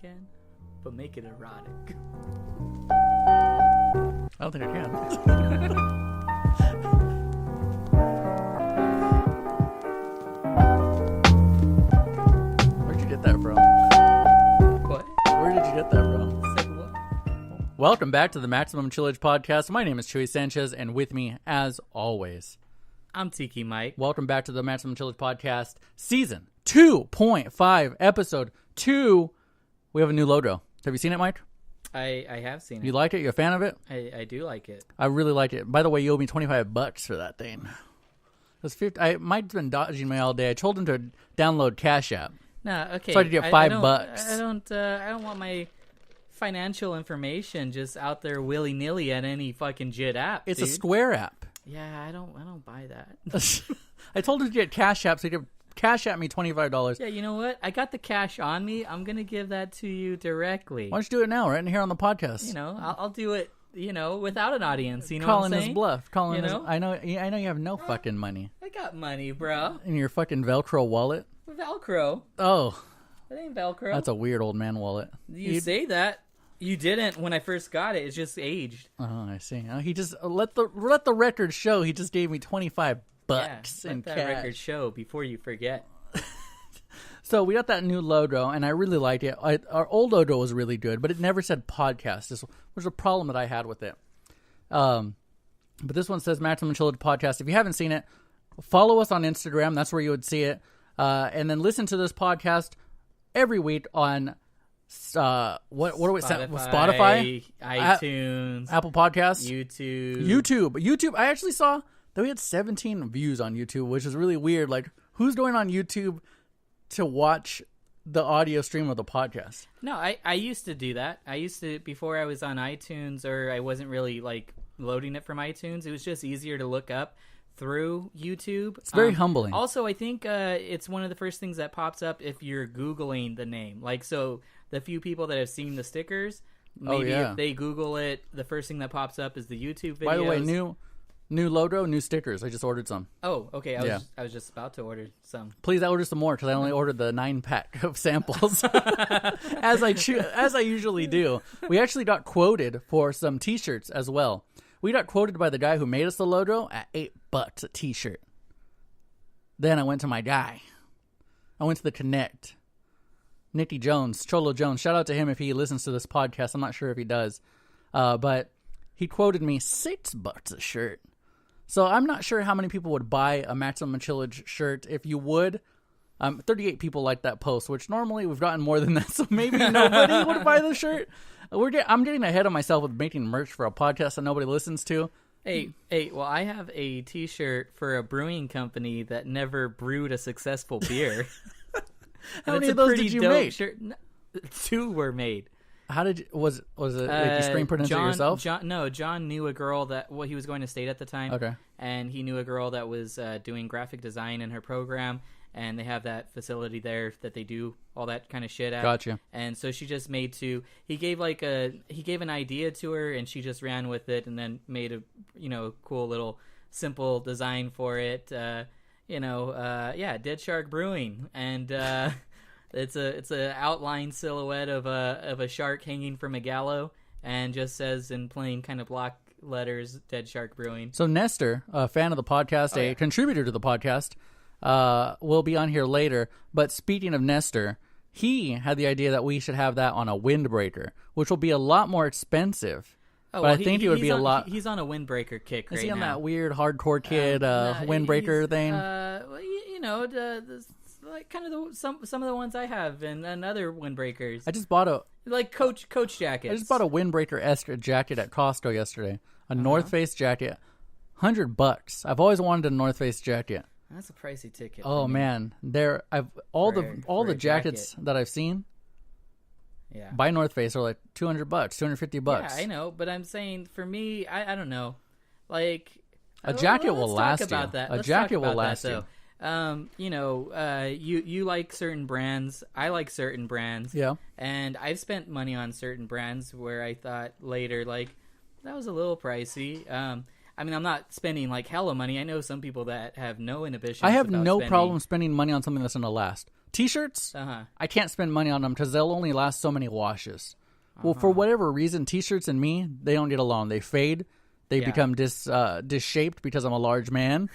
again, but make it erotic. I don't think I can. Where'd you get that from? What? Where did you get that from? Said what? Welcome back to the Maximum Chillage podcast. My name is Chewy Sanchez, and with me, as always, I'm Tiki Mike. welcome back to the Maximum Chillage podcast, season 2.5, episode 2. We have a new logo. Have you seen it, Mike? I have seen it. You like it? You a fan of it? I do like it. I really like it. By the way, you owe me $25 for that thing. It was 50. Mike's been dodging me all day. I told him to download Cash App. Nah, okay. So I could get $5. I don't want my financial information just out there willy nilly at any fucking jit app. It's dude. a Square app. Yeah, I don't buy that. I told him to get Cash App, so he could Cash App me $25. Yeah, you know what? I got the cash on me. I'm gonna give that to you directly. Why don't you do it now, right in here on the podcast? You know, I'll do it. You know, without an audience. You know, calling what I'm his saying? bluff. Calling You his. know? I know you have no fucking money I got money, bro. in your fucking Velcro wallet. Velcro. Oh, That ain't Velcro. that's a weird old man wallet. You say that. You didn't when I first got it. It's just aged. Oh, I see. He just let the record show. He just gave me $25 Yeah, in let that cash. record show before you forget. So we got that new logo, and I really liked it. Our old logo was really good, but it never said podcast. This was a problem that I had with it. But this one says Maximum Chillage Podcast. If you haven't seen it, follow us on Instagram. That's where you would see it. And then listen to this podcast every week on what are we? Spotify, iTunes, Apple Podcasts, YouTube. I actually saw that we had 17 views on YouTube, which is really weird. Like, who's going on YouTube to watch the audio stream of the podcast? No, I used to do that. I used to, before I was on iTunes, or I wasn't really like loading it from iTunes. It was just easier to look up through YouTube. It's very humbling. Also, I think it's one of the first things that pops up if you're Googling the name. Like, so the few people that have seen the stickers, maybe if they Google it, the first thing that pops up is the YouTube videos. By the way, new logo, new stickers. I just ordered some. Oh, okay. I was just about to order some. Please order some more, because I only ordered the 9-pack of samples, as I usually do. We actually got quoted for some T-shirts as well. We got quoted by the guy who made us the logo at $8 a T-shirt. Then I went to my guy. I went to the Connect. Nicky Jones, Cholo Jones. Shout out to him if he listens to this podcast. I'm not sure if he does. But he quoted me $6 a shirt. So I'm not sure how many people would buy a Maximum Chillage shirt. If you would, 38 people liked that post, which normally we've gotten more than that. So maybe nobody would buy the shirt. I'm getting ahead of myself with making merch for a podcast that nobody listens to. Hey, well, I have a T-shirt for a brewing company that never brewed a successful beer. How many of those did you make? Shirt. No, 2 were made. How did you, was it like you screen printed it yourself? John knew a girl that, he was going to state at the time. Okay. And he knew a girl that was doing graphic design in her program, and they have that facility there that they do all that kind of shit at. Gotcha. And so she just made 2. He gave an idea to her, and she just ran with it, and then made a cool little simple design for it. Dead Shark Brewing, and it's a outline silhouette of a shark hanging from a gallows, and just says in plain kind of block letters, Dead Shark Brewing. So Nestor, a fan of the podcast, a contributor to the podcast, will be on here later. But speaking of Nestor, he had the idea that we should have that on a windbreaker, which will be a lot more expensive. Oh, but I think it would be a lot. He's on a windbreaker kick right now. Is he on that weird hardcore kid windbreaker thing? Like kind of some of the ones I have and other windbreakers. I just bought like coach jackets. I just bought a windbreaker-esque jacket at Costco yesterday. A North Face jacket, $100. I've always wanted a North Face jacket. That's a pricey ticket. Oh man, all the jackets that I've seen. Yeah. By North Face are like $200, $250. Yeah, I know, but I'm saying for me, I don't know. Like a jacket will last you. A jacket will last you. You like certain brands. I like certain brands. Yeah. And I've spent money on certain brands where I thought later, like, that was a little pricey. I mean, I'm not spending like hella money. I know some people that have no inhibitions. I have no problem spending money on something that's going to last. T-shirts, Uh-huh. I can't spend money on them because they'll only last so many washes. Well, for whatever reason, T-shirts and me, they don't get along. They fade. They become disshaped because I'm a large man.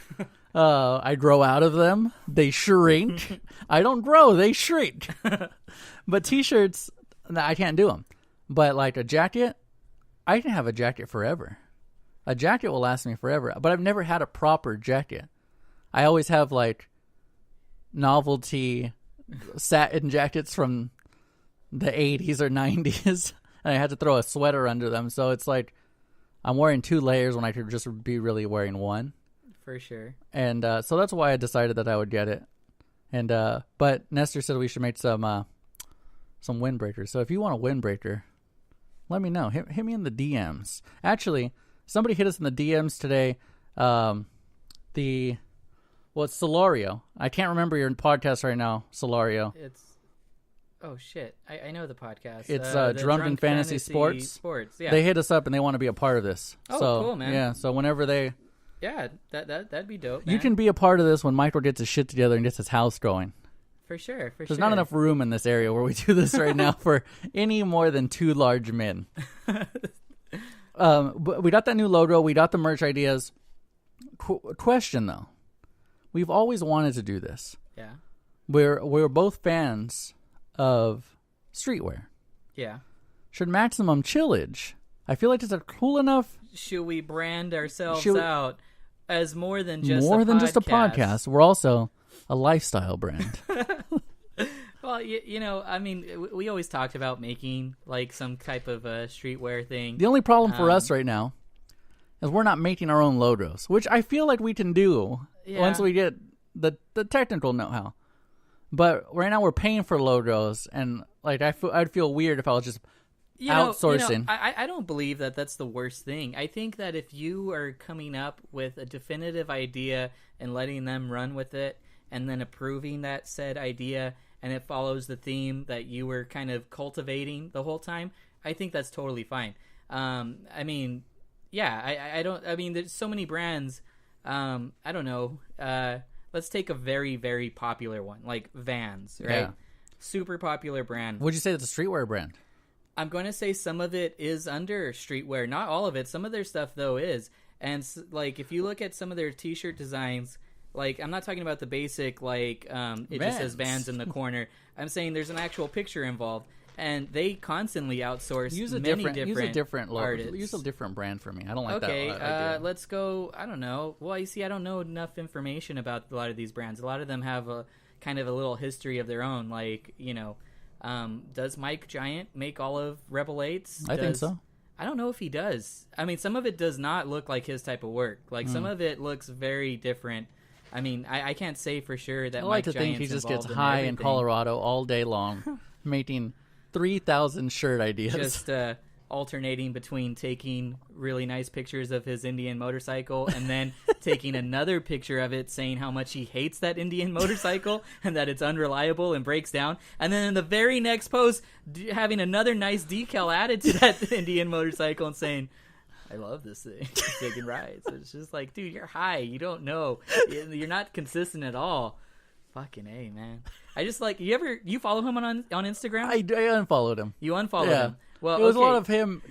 I grow out of them. They shrink. I don't grow. They shrink. But T-shirts, I can't do them. But like a jacket, I can have a jacket forever. A jacket will last me forever. But I've never had a proper jacket. I always have like novelty satin jackets from the 80s or 90s. And I had to throw a sweater under them. So it's like I'm wearing 2 layers when I could just be really wearing one. For sure. And so that's why I decided that I would get it. And but Nestor said we should make some windbreakers. So if you want a windbreaker, let me know. Hit me in the DMs. Actually, somebody hit us in the DMs today. It's Solario. I can't remember your podcast right now, Solario. Oh shit! I know the podcast. It's the Drunken Fantasy Sports. Yeah. They hit us up and they want to be a part of this. Oh, so, cool, man. Yeah. So whenever they, that'd be dope. Man. you can be a part of this when Michael gets his shit together and gets his house going. For sure. There's not enough room in this area where we do this right now for any more than 2 large men. But we got that new logo. We got the merch ideas. Question though, we've always wanted to do this. Yeah. We're both fans of streetwear. Yeah. Should Maximum Chillage? I feel like it's a cool enough. Should we brand ourselves out as more than just a podcast? We're also a lifestyle brand. Well, I mean, we always talked about making like some type of a streetwear thing. The only problem for us right now is we're not making our own logos, which I feel like we can do once we get the technical know-how. But right now we're paying for logos, and like I'd feel weird if I was just outsourcing. I don't believe that that's the worst thing. I think that if you are coming up with a definitive idea and letting them run with it, and then approving that said idea, and it follows the theme that you were kind of cultivating the whole time, I think that's totally fine. I mean, I don't. I mean, there's so many brands. I don't know. Let's take a very, very popular one, like Vans, right? Yeah. Super popular brand. Would you say it's a streetwear brand? I'm going to say some of it is under streetwear. Not all of it. Some of their stuff, though, is. And, like, if you look at some of their T-shirt designs, like, I'm not talking about the basic, like, it just says Vans in the corner. I'm saying there's an actual picture involved. And they constantly outsource use a different logo. artists. Use a different brand for me. I don't like that. Okay, let's go. I don't know. Well, you see, I don't know enough information about a lot of these brands. A lot of them have a kind of a little history of their own. Like, does Mike Giant make all of Rebel 8s? I think so. I don't know if he does. I mean, some of it does not look like his type of work. Like, some of it looks very different. I mean, I can't say for sure that I like Mike to think he Giant's just gets involved high in in Colorado all day long, making 3,000 shirt ideas. Just alternating between taking really nice pictures of his Indian motorcycle and then taking another picture of it saying how much he hates that Indian motorcycle and that it's unreliable and breaks down. And then in the very next post, having another nice decal added to that Indian motorcycle and saying, I love this thing. Taking rides. It's just like, dude, you're high. You don't know. You're not consistent at all. Fucking A, man. I just like you follow him on Instagram? I unfollowed him. You unfollowed him. Well, it was a lot of him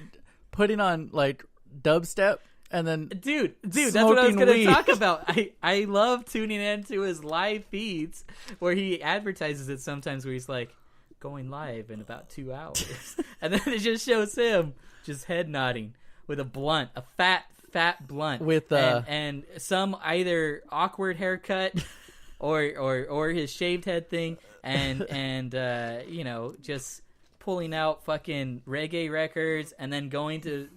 putting on like dubstep and then dude, that's what I was going to talk about. I love tuning into his live feeds where he advertises it sometimes where he's like going live in about 2 hours. And then it just shows him just head nodding with a blunt, a fat blunt with and some either awkward haircut or his shaved head thing, and just pulling out fucking reggae records, and then going to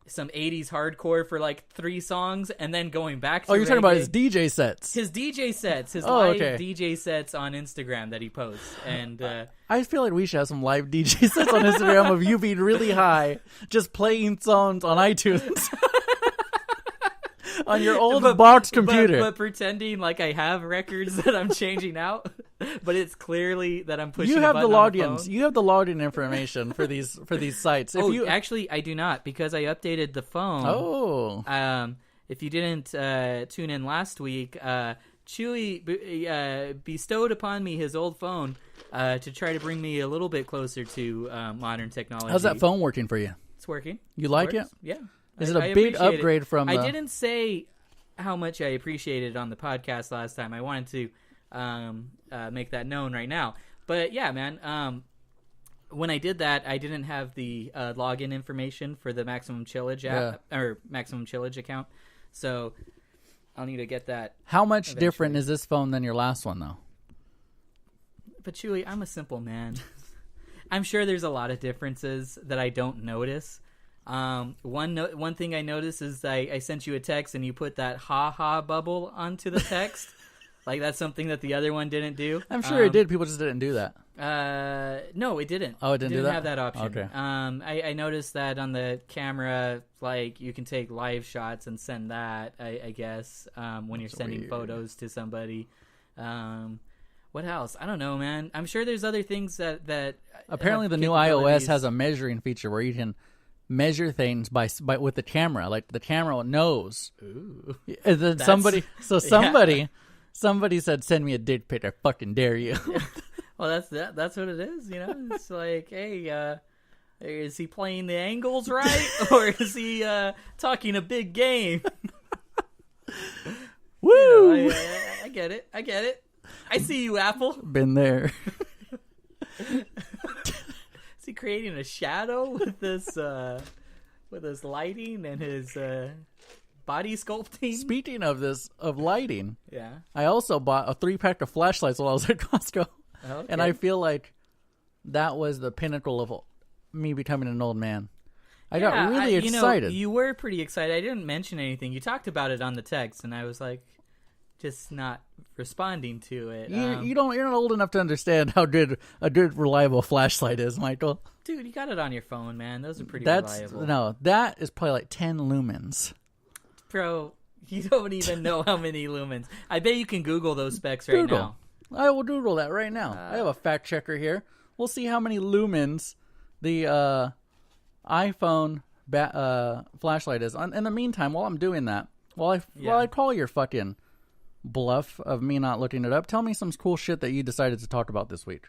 some 80s hardcore for like 3 songs, and then going back to you're reggae. talking about his DJ sets. His live DJ sets on Instagram that he posts, and I feel like we should have some live DJ sets on Instagram of you being really high, just playing songs on iTunes. On your old box computer. But pretending like I have records that I'm changing out, but it's clearly that I'm pushing. You have a the button on logins. You have the login information for these sites. Actually, I do not, because I updated the phone. Oh. If you didn't tune in last week, Chewy bestowed upon me his old phone to try to bring me a little bit closer to modern technology. How's that phone working for you? It's working. You like it? Yeah. Is it a big upgrade from I didn't say how much I appreciated it on the podcast last time. I wanted to make that known right now. But yeah, man, when I did that, I didn't have the login information for the Maximum Chillage app or Maximum Chillage account. So I'll need to get that. How much different is this phone than your last one, though? But Chewy, I'm a simple man. I'm sure there's a lot of differences that I don't notice. One thing I noticed is I sent you a text and you put that ha bubble onto the text. Like that's something that the other one didn't do. I'm sure it did. People just didn't do that. No, it didn't. Oh, it didn't do that? Have that option. Okay. I noticed that on the camera, like you can take live shots and send that. I guess when you're sending photos to somebody. What else? I don't know, man. I'm sure there's other things that apparently the new iOS has a measuring feature where you can measure things by with the camera. Like the camera knows. Ooh. And then somebody said, "Send me a dick pic. I fucking dare you." Well, that's what it is. You know, it's like, hey, is he playing the angles right, or is he talking a big game? Woo! You know, I get it. I see you, Apple. Been there. Is he creating a shadow with this lighting and his body sculpting? Speaking of lighting, yeah, I also bought a 3-pack of flashlights while I was at Costco, and I feel like that was the pinnacle of me becoming an old man. I got really excited. You were pretty excited. I didn't mention anything. You talked about it on the text, and I was like, just not responding to it. You're not old enough to understand how good a good reliable flashlight is, Michael. Dude, you got it on your phone, man. Those are pretty reliable. No, that is probably like 10 lumens. Bro, you don't even know how many lumens. I bet you can Google those specs right now. I will Google that right now. I have a fact checker here. We'll see how many lumens the iPhone flashlight is. In the meantime, while I'm doing that, while I call your fucking bluff of me not looking it up, tell me some cool shit that you decided to talk about this week.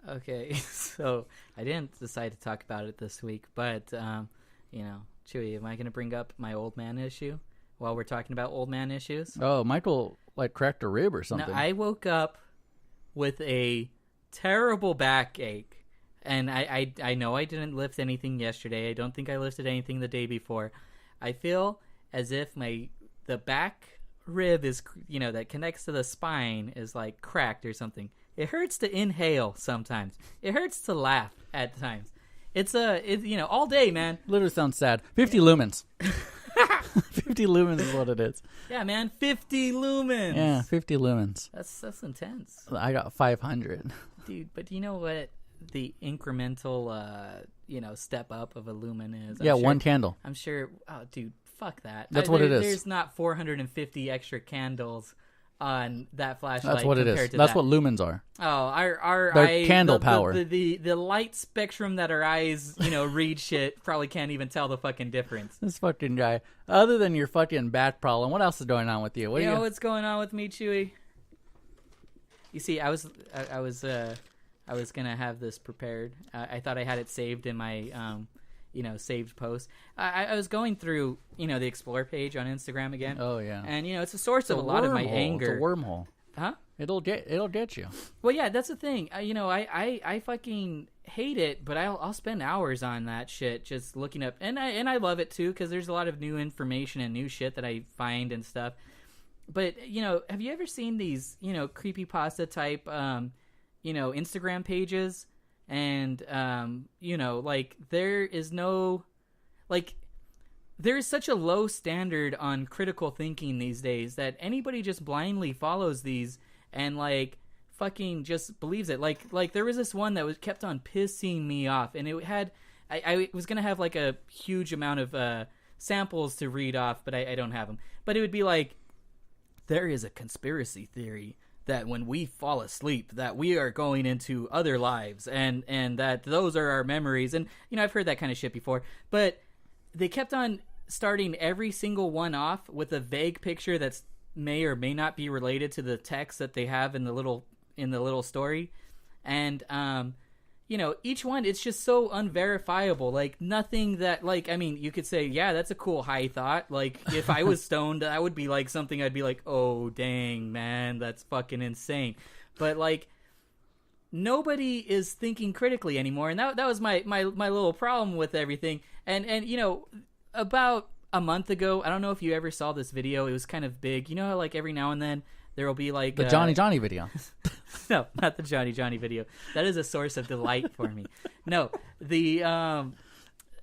Okay, so I didn't decide to talk about it this week, but Chewy, am I going to bring up my old man issue while we're talking about old man issues? Oh, Michael cracked a rib or something. No, I woke up with a terrible backache, and I know I didn't lift anything yesterday. I don't think I lifted anything the day before. I feel as if the back rib is, that connects to the spine is like cracked or something. It hurts to inhale sometimes. It hurts to laugh at times. It's all day, man. Literally sounds sad. 50 lumens. 50 lumens is what it is. Yeah, man, 50 lumens. Yeah, 50 lumens. That's intense. I got 500. Dude, but you know what the incremental step up of a lumen is? One candle. I'm sure. Oh, dude, fuck that. That's what it is. There's not 450 extra candles on that flashlight. That's what it is. That's what lumens are. Oh, they're candle power. The light spectrum that our eyes, read shit probably can't even tell the fucking difference. This fucking guy. Other than your fucking back problem, what else is going on with you? What's going on with me, Chewy? You see, I was gonna have this prepared. I thought I had it saved in my saved post. I was going through, the Explore page on Instagram again. Oh, yeah. And, it's a source of a lot of my anger. It's a wormhole. Huh? It'll get you. Well, yeah, that's the thing. I fucking hate it, but I'll spend hours on that shit just looking up. And I love it, too, because there's a lot of new information and new shit that I find and stuff. But, have you ever seen these, creepypasta type, Instagram pages? And, there is no, there is such a low standard on critical thinking these days that anybody just blindly follows these and, fucking just believes it. Like there was this one that kept on pissing me off, and it had, I was going to have, a huge amount of, samples to read off, but I don't have them. But it would be there is a conspiracy theory that when we fall asleep, that we are going into other lives, and that those are our memories. And, I've heard that kind of shit before. But they kept on starting every single one off with a vague picture that's may or may not be related to the text that they have in the little story. And each one, it's just so unverifiable. Like, nothing that, like, I mean, you could say, yeah, that's a cool high thought. Like, if I was stoned, that would be like something I'd be like, oh dang, man, that's fucking insane. But like, nobody is thinking critically anymore, and that was my little problem with everything. And about a month ago, I don't know if you ever saw this video. It was kind of big. You know how like every now and then there will be like the Johnny video. No, not the Johnny video. That is a source of delight for me. No, the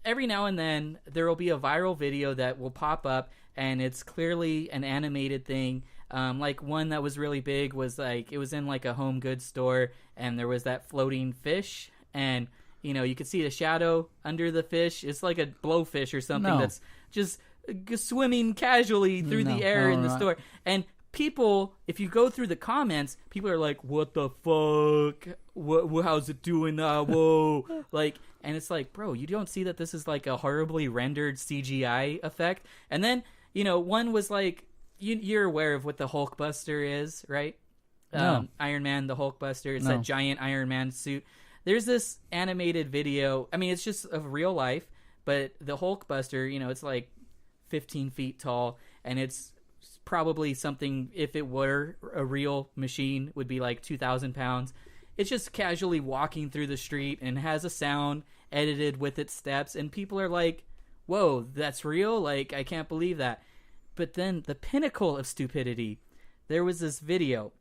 every now and then there will be a viral video that will pop up, and it's clearly an animated thing. Like one that was really big was like, it was in like a home goods store, and there was that floating fish, and you could see the shadow under the fish. It's like a blowfish or something that's just swimming casually through the air in the store. And people, if you go through the comments, people are like, what the fuck? How's it doing that? Whoa. Like, and it's like, bro, you don't see that this is like a horribly rendered CGI effect? And then, one was like, you're aware of what the Hulkbuster is, right? No. Iron Man, the Hulkbuster. It's that giant Iron Man suit. There's this animated video. I mean, it's just of real life, but the Hulkbuster, it's like 15 feet tall, and it's probably something, if it were a real machine, would be like 2,000 pounds. It's just casually walking through the street and has a sound edited with its steps, and people are like, whoa, that's real? Like, I can't believe that. But then the pinnacle of stupidity, there was this video.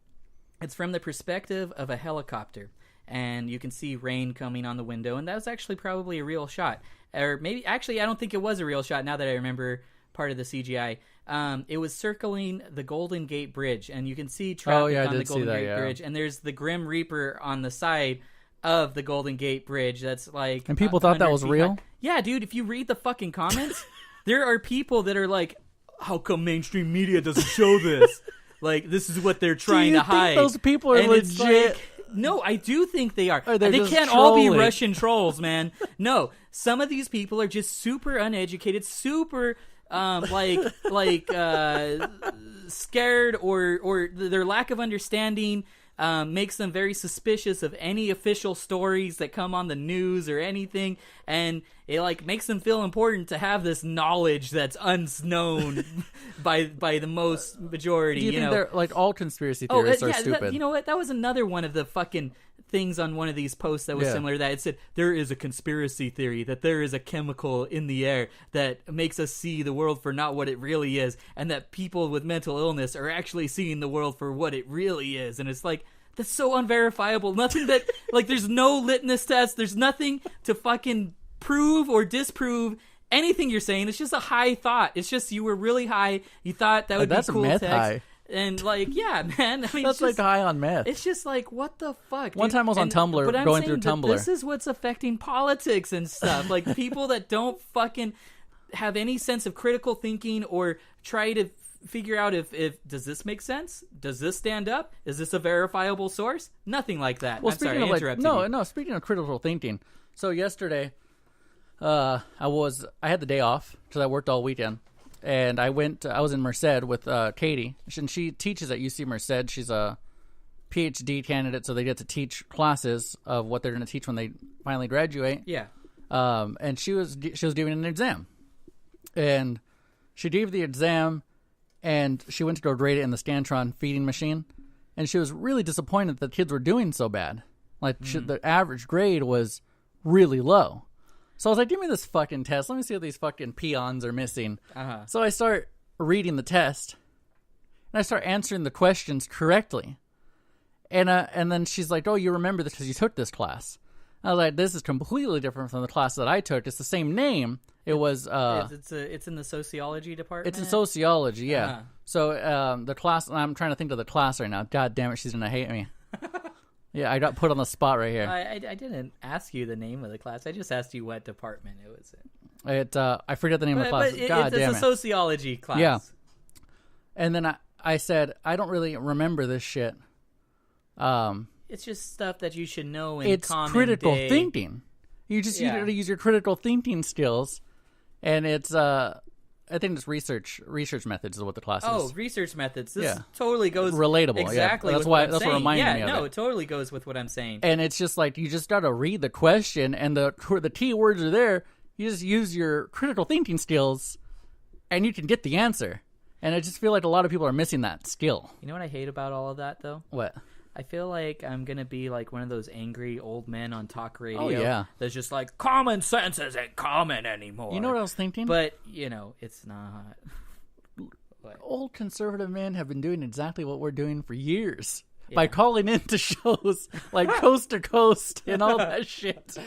It's from the perspective of a helicopter, and you can see rain coming on the window, and that was actually probably a real shot. Or maybe, actually, I don't think it was a real shot now that I remember part of the CGI. It was circling the Golden Gate Bridge, and you can see traffic on the Golden Gate Bridge, and there's the Grim Reaper on the side of the Golden Gate Bridge. That's like... And people thought that was real? Yeah, dude, if you read the fucking comments, there are people that are like, how come mainstream media doesn't show this? Like, this is what they're trying to hide. Those people are legit? Like, no, I do think they are. They can't all be Russian trolls, man. No, some of these people are just super uneducated, super scared, or their lack of understanding makes them very suspicious of any official stories that come on the news or anything, and it like makes them feel important to have this knowledge that's unknown by the most majority. Do you think they're like all conspiracy theorists are stupid? You know what? That was another one of the fucking things on one of these posts that was similar to that. It said, there is a conspiracy theory that there is a chemical in the air that makes us see the world for not what it really is, and that people with mental illness are actually seeing the world for what it really is. And it's like, that's so unverifiable. Nothing that, like, there's no litmus test. There's nothing to fucking prove or disprove anything you're saying. It's just a high thought. It's just, you were really high. You thought that would be cool meth text. High. And like, yeah, man. I mean, that's like high on meth. It's just like, what the fuck? One time I was on Tumblr, going through Tumblr. This is what's affecting politics and stuff. Like, people that don't fucking have any sense of critical thinking or try to figure out if does this make sense? Does this stand up? Is this a verifiable source? Nothing like that. Well, I'm sorry, I interrupted you. No. Speaking of critical thinking, so yesterday, I had the day off because I worked all weekend. And I was in Merced with Katie, and she teaches at UC Merced. She's a PhD candidate, so they get to teach classes of what they're going to teach when they finally graduate. Yeah. And she was giving an exam, and she gave the exam, and she went to go grade it in the Scantron feeding machine, and she was really disappointed that the kids were doing so bad. Like the average grade was really low. So I was like, give me this fucking test. Let me see what these fucking peons are missing. Uh-huh. So I start reading the test, and I start answering the questions correctly. And then she's like, oh, you remember this because you took this class. I was like, this is completely different from the class that I took. It's the same name. It was... it's in the sociology department? It's in sociology, yeah. Uh-huh. So the class... I'm trying to think of the class right now. God damn it, she's going to hate me. Yeah, I got put on the spot right here. I didn't ask you the name of the class. I just asked you what department it was in. I forget the name of the class. God damn it. It's a sociology class. Yeah. And then I said, I don't really remember this shit. It's just stuff that you should know in common It's critical day. thinking. You got to use your critical thinking skills. And it's I think it's research methods is what the class Oh, is. research methods. This Yeah. totally goes Relatable. exactly. Yeah. That's with why. what I'm That's saying. what reminded yeah, me of no, it. it totally goes with what I'm saying. And it's just like you just got to read the question, and the key words are there. You just use your critical thinking skills, and you can get the answer. And I just feel like a lot of people are missing that skill. You know what I hate about all of that, though? What? I feel like I'm going to be like one of those angry old men on talk radio. Oh, yeah. That's just like, common sense isn't common anymore. You know what I was thinking? But, it's not. Old conservative men have been doing exactly what we're doing for years. Yeah. By calling into shows like Coast to Coast and all that shit.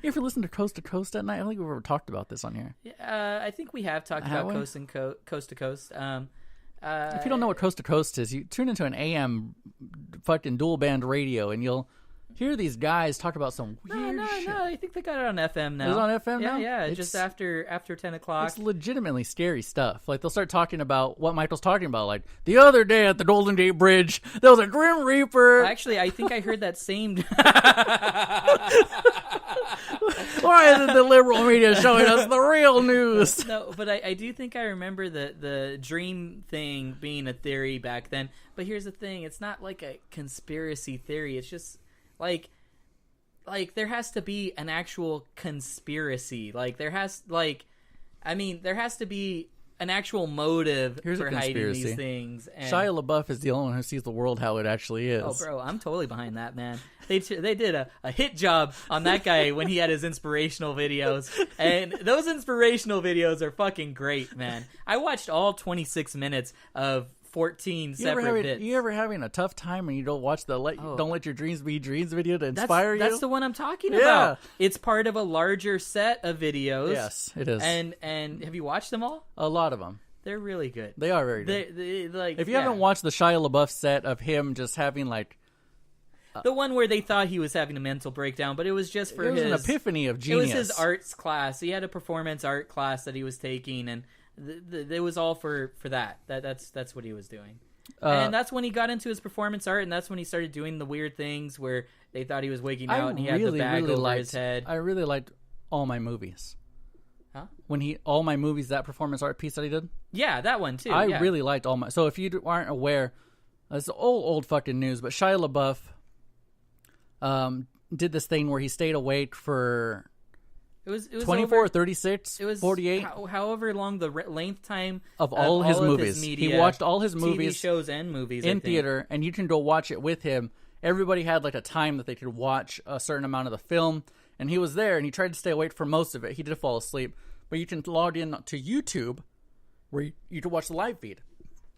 You ever listen to Coast at night? I don't think we've ever talked about this on here. Yeah, I think we have talked about Coast to Coast. If you don't know what Coast to Coast is, you tune into an AM fucking dual band radio and you'll hear these guys talk about some weird shit. No, I think they got it on FM now. Is it on FM now? Yeah, just after 10 o'clock. It's legitimately scary stuff. Like, they'll start talking about what Michael's talking about. Like, the other day at the Golden Gate Bridge, there was a Grim Reaper. Actually, I think I heard that same... Why isn't the liberal media showing us the real news? No, but I do think I remember the dream thing being a theory back then. But here's the thing. It's not like a conspiracy theory. It's just... Like there has to be an actual conspiracy. There has to be an actual motive for hiding these things. And Shia LaBeouf is the only one who sees the world how it actually is. Oh, bro, I'm totally behind that, man. They did a hit job on that guy when he had his inspirational videos. And those inspirational videos are fucking great, man. I watched all 26 minutes of 14 separate bits. You ever having a tough time and you don't watch don't let your dreams be dreams video to inspire you? That's the one I'm talking about. It's part of a larger set of videos. Yes, it is. And have you watched them all? A lot of them. They're really good. They are very good. If you haven't watched the Shia LaBeouf set of him just having the one where they thought he was having a mental breakdown, but it was just for an epiphany of genius. It was his arts class. He had a performance art class that he was taking, and it was all for that. That's what he was doing. And that's when he got into his performance art, and that's when he started doing the weird things where they thought he was waking out and he had the bag over his head. I really liked All My Movies. Huh? All My Movies, that performance art piece that he did? Yeah, that one too. I really liked All My... So if you aren't aware, it's old fucking news, but Shia LaBeouf did this thing where he stayed awake for... It was 24, 36, 48. However long the length time of all his movies. Media, he watched all his movies, TV shows and movies in theater, and you can go watch it with him. Everybody had like a time that they could watch a certain amount of the film, and he was there, and he tried to stay awake for most of it. He did fall asleep, but you can log in to YouTube where you can watch the live feed.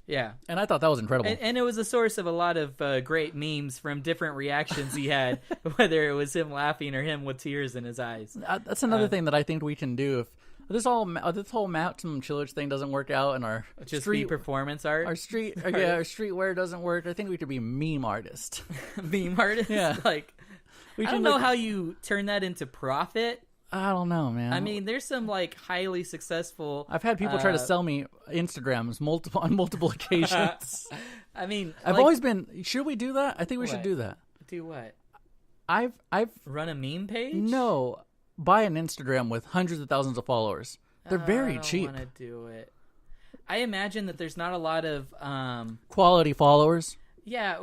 Yeah. And I thought that was incredible. And it was a source of a lot of great memes from different reactions he had, whether it was him laughing or him with tears in his eyes. That's another thing that I think we can do. If this whole Maximum Chillage thing doesn't work out and our street performance art, our streetwear doesn't work, I think we could be meme artists. Meme artists? Yeah. I don't know how you turn that into profit. I don't know, man. I mean, there's some highly successful. I've had people try to sell me Instagrams on multiple occasions. I mean, I've always been. Should we do that? I think we should do that. Do what? I've run a meme page. No, buy an Instagram with hundreds of thousands of followers. They're very cheap. I want to do it. I imagine that there's not a lot of quality followers. Yeah,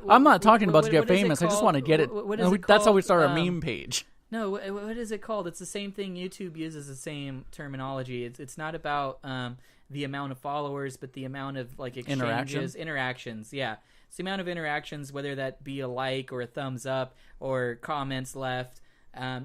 I'm not talking about to get famous. I just want to get it. What is it that's how we start a meme page. No, what is it called? It's the same thing. YouTube uses the same terminology. It's not about the amount of followers, but the amount of exchanges, interactions. Yeah, it's the amount of interactions, whether that be a like or a thumbs up or comments left.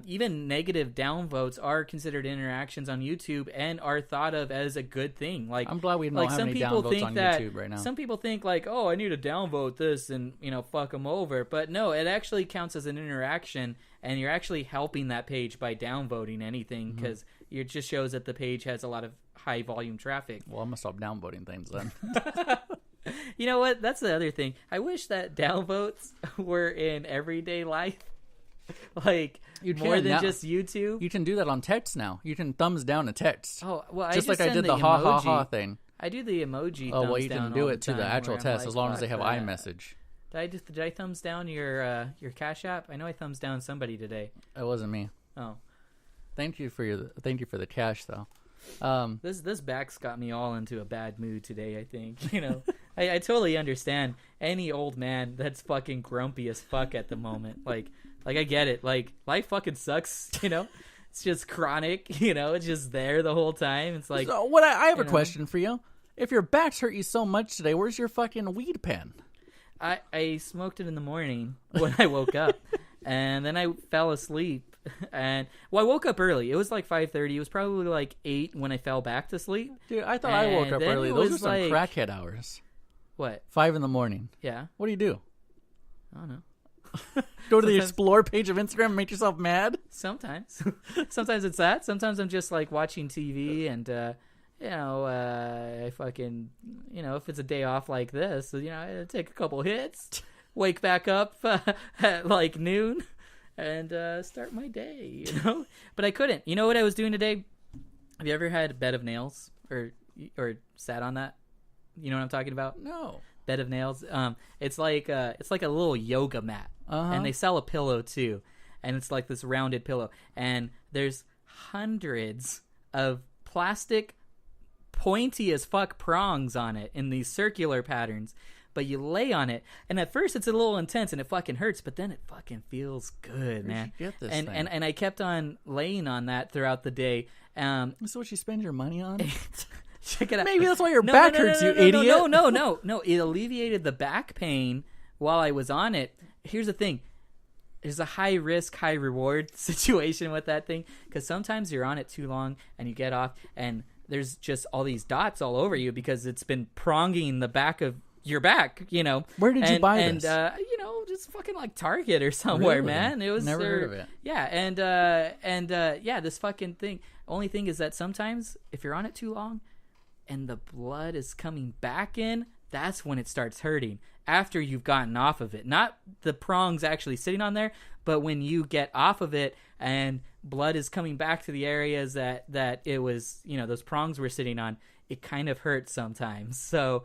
Even negative downvotes are considered interactions on YouTube and are thought of as a good thing. I'm glad we don't have any downvotes on YouTube right now. Some people think oh, I need to downvote this and fuck them over, but no, it actually counts as an interaction, and you're actually helping that page by downvoting anything because it just shows that the page has a lot of high volume traffic. Well, I'm gonna stop downvoting things then. You know what? That's the other thing. I wish that downvotes were in everyday life. More than just YouTube. You can do that on text now. You can thumbs down a text. Oh, well, just I like I did the ha ha ha thing. I do the emoji. Oh, well, you can do it to the actual test as long as they have iMessage. Did I thumbs down your Cash App? I know I thumbs down somebody today. It wasn't me. Oh, thank you for the cash though. This back's got me all into a bad mood today, I think. I totally understand any old man that's fucking grumpy as fuck at the moment. Like I get it. Like, life fucking sucks, It's just chronic, it's just there the whole time. It's like... So I have a question for you. If your back's hurt you so much today, where's your fucking weed pen? I smoked it in the morning when I woke up. And then I fell asleep. And I woke up early. It was like 5:30. It was probably like 8 when I fell back to sleep. Dude, I thought I woke up early. Those are some crackhead hours. What? 5 in the morning. Yeah. What do you do? I don't know. Go to the Explore page of Instagram and make yourself mad? Sometimes. Sometimes it's that. Sometimes I'm just like watching TV and, I fucking, if it's a day off like this, I take a couple hits, wake back up at like noon and start my day, But I couldn't. You know what I was doing today? Have you ever had a bed of nails or sat on that? You know what I'm talking about? No. Bed of nails. It's like a little yoga mat, and they sell a pillow too, and it's like this rounded pillow, and there's hundreds of plastic, pointy as fuck prongs on it in these circular patterns. But you lay on it, and at first it's a little intense and it fucking hurts, but then it fucking feels good, man. Where'd you get this and, thing? and I kept on laying on that throughout the day. This is what you spend your money on? Check it out. Maybe that's why your back hurts, you idiot. No. It alleviated the back pain while I was on it. Here's the thing. There's a high risk, high reward situation with that thing, because sometimes you're on it too long and you get off and there's just all these dots all over you because it's been pronging the back of your back, Where did you buy this? And, just fucking like Target or somewhere, really? Man. It was never heard of it. Yeah, and this fucking thing. Only thing is that sometimes if you're on it too long and the blood is coming back in, that's when it starts hurting. After you've gotten off of it, not the prongs actually sitting on there, but when you get off of it and blood is coming back to the areas that it was, those prongs were sitting on, it kind of hurts sometimes. So,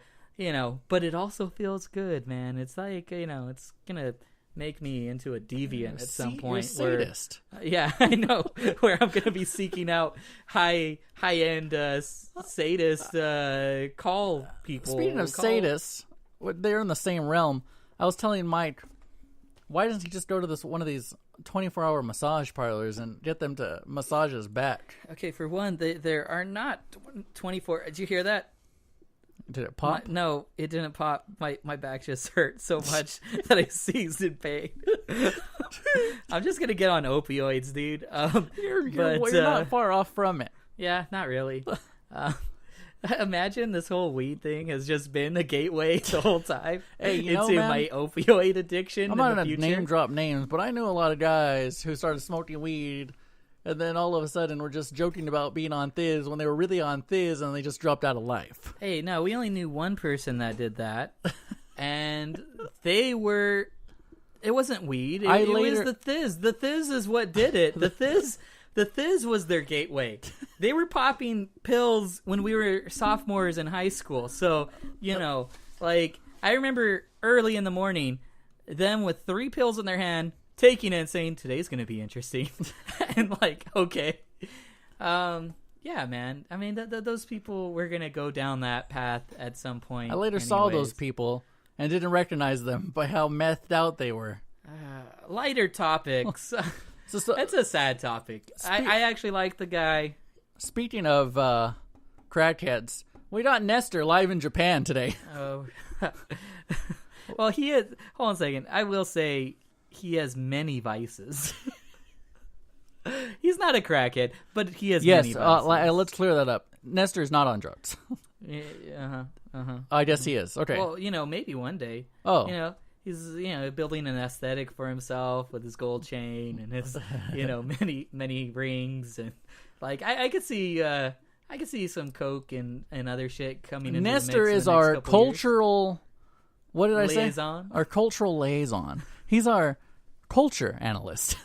but it also feels good, man. It's like, it's gonna make me into a deviant at some point. Sadist. Yeah, I know. Where I'm gonna be seeking out high end sadist call people. Speaking of sadists, they're in the same realm. I was telling Mike, why doesn't he just go to one of these 24-hour massage parlors and get them to massage his back? Okay, for one, there are not 24. Did you hear that? Did it pop? No, it didn't pop. My back just hurt so much that I seized in pain. I'm just gonna get on opioids, dude. You're not far off from it. Yeah, not really. Imagine this whole weed thing has just been a gateway the whole time into my opioid addiction. I'm not gonna name drop names, but I know a lot of guys who started smoking weed, and then all of a sudden were just joking about being on Thiz when they were really on Thiz, and they just dropped out of life. Hey, no, we only knew one person that did that, and they were. It wasn't weed. It was the Thiz. The Thiz is what did it. The Thiz was their gateway. They were popping pills when we were sophomores in high school. So, I remember early in the morning, them with 3 pills in their hand, taking it and saying, today's going to be interesting. And okay. Yeah, man. I mean, those people were going to go down that path at some point. I later saw those people and didn't recognize them by how methed out they were. Lighter topics. It's a sad topic. I actually like the guy. Speaking of crackheads, we got Nestor live in Japan today. Oh. Well, he is. Hold on a second. I will say he has many vices. He's not a crackhead, but he has many vices. Let's clear that up. Nestor is not on drugs. I guess he is. Okay. Well, maybe one day. Oh. He's, building an aesthetic for himself with his gold chain and his, many, many rings. And I could see some coke and other shit coming into Nestor the mix is our cultural, years. What did liaison? I say? Our cultural liaison. He's our culture analyst.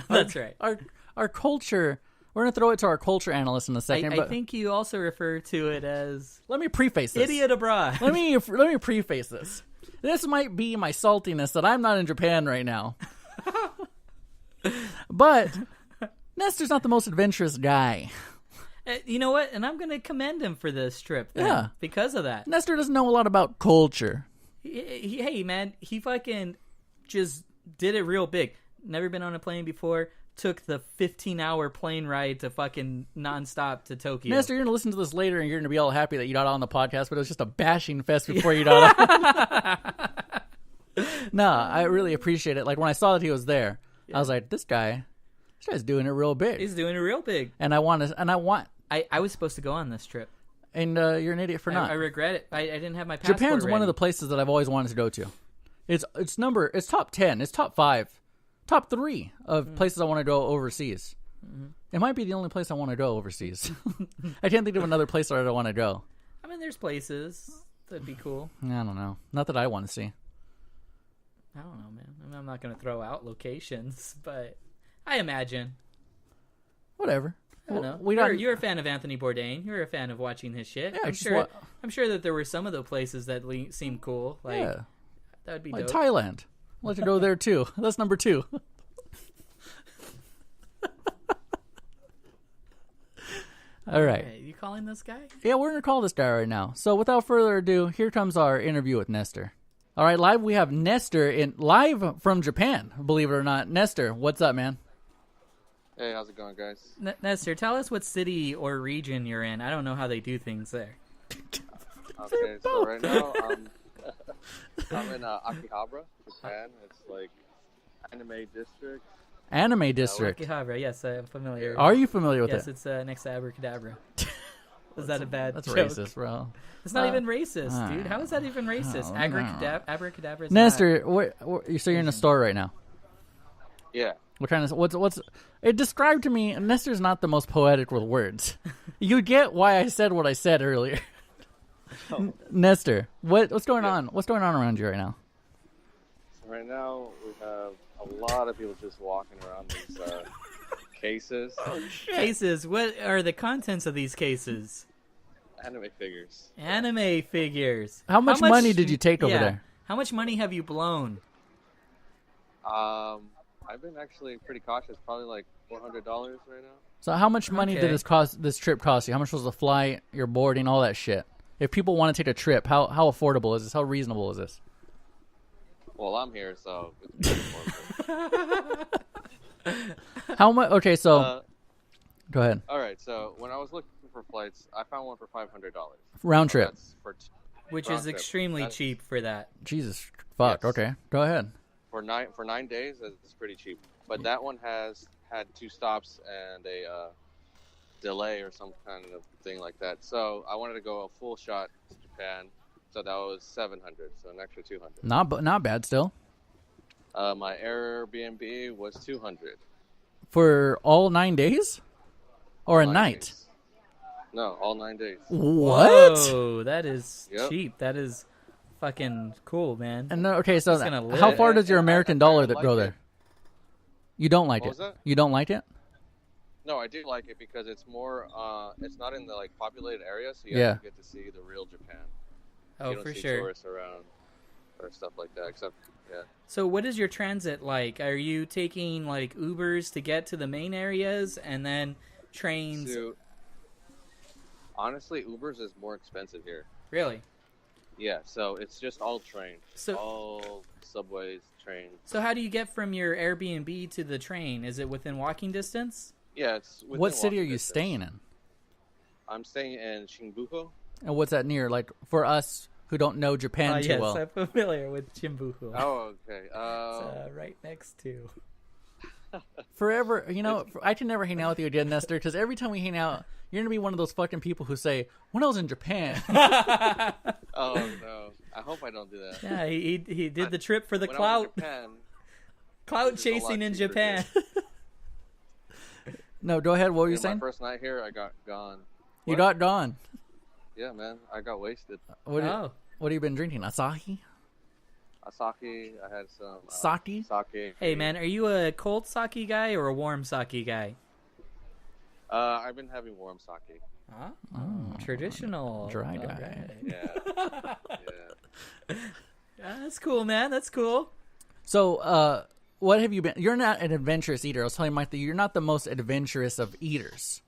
That's right. Our culture, we're going to throw it to our culture analyst in a second. I think you also refer to it as... Let me preface this. Idiot abroad. Let me preface this. This might be my saltiness that I'm not in Japan right now. But Nestor's not the most adventurous guy. You know what? And I'm going to commend him for this trip. Then, because of that. Nestor doesn't know a lot about culture. Hey, man, he fucking just did it real big. Never been on a plane before. Took the 15-hour plane ride to fucking nonstop to Tokyo. Nestor, you're going to listen to this later and you're going to be all happy that you got on the podcast, but it was just a bashing fest before you got on. No, I really appreciate it. Like, when I saw that he was there, I was like, this guy's doing it real big. He's doing it real big. And I was supposed to go on this trip. And you're an idiot for not. I regret it. I didn't have my passport Japan's ready. one of the places that I've always wanted to go to. It's top 10. It's top 5. Top 3 of places I want to go overseas. Mm-hmm. It might be the only place I want to go overseas. I can't think of another place that I want to go. I mean, there's places that'd be cool. I don't know. Not that I want to see. I don't know, man. I mean, I'm not going to throw out locations, but I imagine. Whatever. I don't know. You're a fan of Anthony Bourdain. You're a fan of watching his shit. Yeah, I'm sure that there were some of the places that seemed cool. Like, that would be like dope. Thailand. I'll let you go there, too. That's number 2. All right. Okay, you calling this guy? Yeah, we're going to call this guy right now. So without further ado, here comes our interview with Nestor. All right, live we have Nestor live from Japan, believe it or not. Nestor, what's up, man? Hey, how's it going, guys? Nestor, tell us what city or region you're in. I don't know how they do things there. Okay, so right now I'm in Akihabara, Japan. It's like anime district. Anime district. Akihabara, yes, I'm familiar. Are you familiar with it? Yes, it's next to Abracadabra. Was that a bad That's joke? racist, bro. It's not even racist, dude. How is that even racist? Abracadabra is Nestor, so you're in a store right now. Yeah. What kind of what's it described to me? Nestor's not the most poetic with words. You get why I said what I said earlier. Oh. Nestor, what's going on? What's going on around you right now? So right now we have a lot of people just walking around these cases. Oh, shit. Cases. What are the contents of these cases? Anime figures. Anime figures. How much money did you take over there? How much money have you blown? I've been actually pretty cautious. Probably like $400 right now. So how much money did this trip cost you? How much was the flight, your boarding, all that shit? If people want to take a trip, how affordable is this? How reasonable is this? Well, I'm here, so it's pretty affordable. How much? Okay, so go ahead. All right, so when I was looking for flights, I found one for $500. Round trip. Which is extremely cheap for that. Jesus fuck. Yes. Okay, go ahead. For 9 days, it's pretty cheap. But that one had 2 stops and a delay or some kind of thing like that. So I wanted to go a full shot to Japan. So that was $700. So an extra $200. Not bad still. My Airbnb was $200 for all 9 days, or a night. Days. No, all 9 days. What? Whoa, that is cheap. That is fucking cool, man. And okay, so how far does your American dollar go there? You don't like it? You don't like it? No, I do like it because it's more. It's not in the populated area, so you actually get to see the real Japan. Oh, you don't for see sure. Tourists around or stuff like that. Except, yeah. So, what is your transit like? Are you taking Ubers to get to the main areas and then trains? Honestly, Ubers is more expensive here. Really? Yeah, so it's just all train. So all subways, trains. So how do you get from your Airbnb to the train? Is it within walking distance? Yeah, it's within What city are you distance. staying in? I'm staying in Shinjuku. And what's that near? For us who don't know Japan too well. Yes, I'm familiar with Shinjuku. Oh, okay. It's right next to. Forever, I can never hang out with you again, Nestor, because every time we hang out, you're going to be one of those fucking people who say, when I was in Japan. Oh, no. I hope I don't do that. Yeah, he did the trip for the clout. Clout chasing in Japan. No, go ahead. What were you saying? My first night here, I got gone. You got gone? Yeah, man. I got wasted. What have you been drinking? Asahi? Asahi. I had some sake. Sake. Hey, man, are you a cold sake guy or a warm sake guy? I've been having warm sake. Oh, traditional. Dry guy. Right. Yeah. That's cool, man. That's cool. So, what have you been? You're not an adventurous eater. I was telling Mike that you're not the most adventurous of eaters.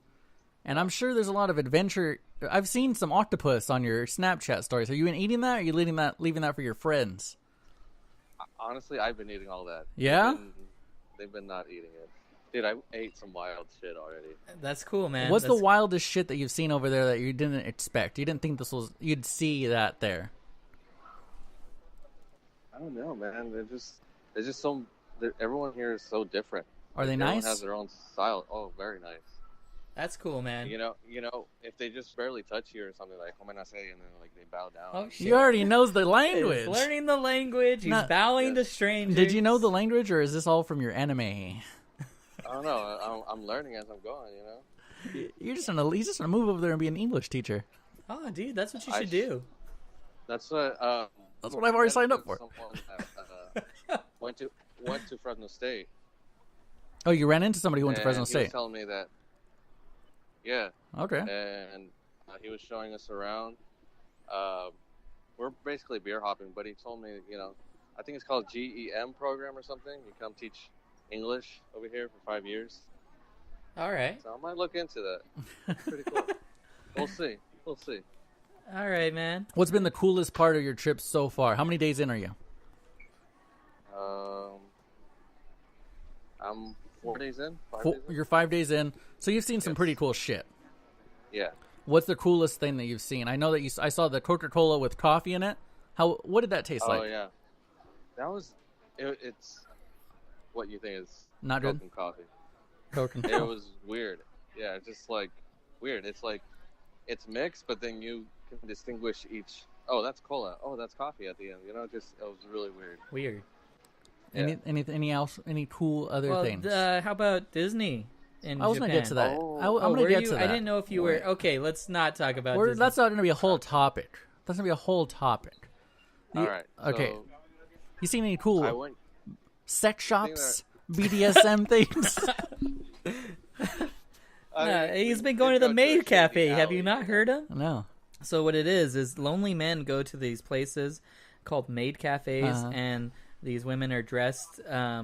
And I'm sure there's a lot of adventure. I've seen some octopus on your Snapchat stories. Are you been eating that, or are you leaving that for your friends? Honestly, I've been eating all that. Yeah? They've been not eating it. Dude, I ate some wild shit already. That's cool, man. What's the wildest shit that you've seen over there that you didn't expect? You didn't think you'd see that there? I don't know, man. They're just so. Everyone here is so different. Are they Everyone nice? has their own style. Oh, very nice. That's cool, man. You know, if they just barely touch you or something like, "Como and then like they bow down. Oh shit! You already knows the language. He's learning the language. He's bowing to strangers. Did you know the language, or is this all from your anime? I don't know. I'm learning as I'm going. You know. He's just gonna move over there and be an English teacher. Oh, dude, that's what you should do. That's what. That's what I've already signed up for. Someone that, went to Fresno State. Oh, you ran into somebody who went to Fresno He State. was telling me that. Yeah. Okay. And he was showing us around. We're basically beer hopping, but he told me, I think it's called GEM program or something. You come teach English over here for 5 years. All right. So I might look into that. Pretty cool. We'll see. All right, man. What's been the coolest part of your trip so far? How many days in are you? I'm 4 days in. You're 5 days in, so you've seen some pretty cool shit. Yeah. What's the coolest thing that you've seen? I know that I saw the Coca-Cola with coffee in it. What did that taste like? Oh yeah, that was. It's what you think is not Coke good. And coffee. Coke and It was weird. Yeah, just like weird. It's like it's mixed, but then you can distinguish each. Oh, that's cola. Oh, that's coffee at the end. It was really weird. Weird. Yeah. Any cool other things? How about Disney in I was Japan? gonna get to that. Oh. I'm gonna get to that. I didn't know if you were. Okay, let's not talk about Disney. That's not gonna be a whole topic. That's gonna be a whole topic. All right. Okay. So you seen any cool I went. sex shops, BDSM things? He's been going to the Maid Cafe. Have you not heard him? No. So what it is lonely men go to these places called maid cafes, and these women are dressed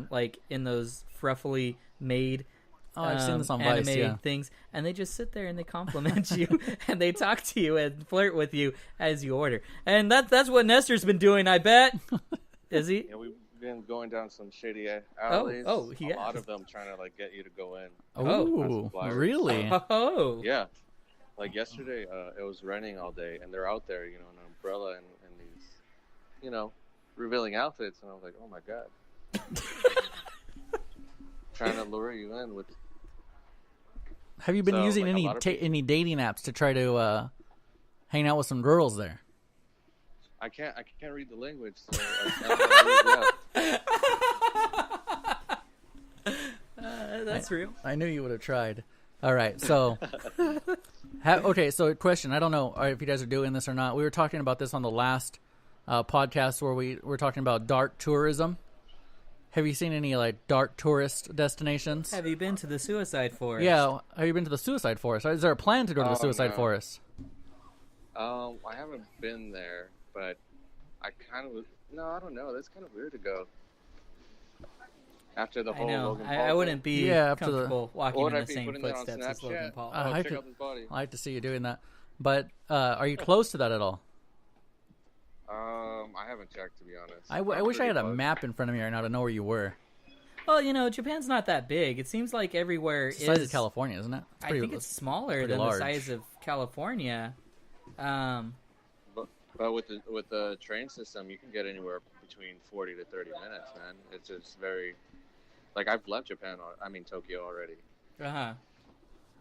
like in those fruffily maid I've seen this on Vice, animated things, and they just sit there and they compliment you and they talk to you and flirt with you as you order. And that's what Nestor's been doing, I bet. Is he? Yeah, we've been going down some shady alleys. A lot of them trying to get you to go in. Oh, really? Oh, Yeah. Like yesterday, it was raining all day, and they're out there, in an umbrella and these, revealing outfits, and I was like, oh my god, trying to lure you in with. Have you been using any dating apps to try to hang out with some girls there? I can't read the language, so I that's real. I knew you would have tried. All right, so so question. I don't know if you guys are doing this or not. We were talking about this on the last podcast where we were talking about dark tourism. Have you seen any dark tourist destinations? Have you been to the Suicide Forest? Yeah, have you been to the Suicide Forest? Is there a plan to go to the Suicide Forest? I haven't been there, but I don't know. That's kind of weird to go. After the whole Logan Paul I wouldn't be comfortable walking in the same putting that on footsteps as Logan Snapchat? Paul. Check out this body. I like to see you doing that. But are you close to that at all? I haven't checked, to be honest. I wish I had a map in front of me right now to know where you were. Well, Japan's not that big. It seems like everywhere it's the size of California, isn't it? I think it's smaller than the size of California. But with the train system, you can get anywhere between 40 to 30 minutes, man. It's just very... I've left Tokyo already. Uh-huh.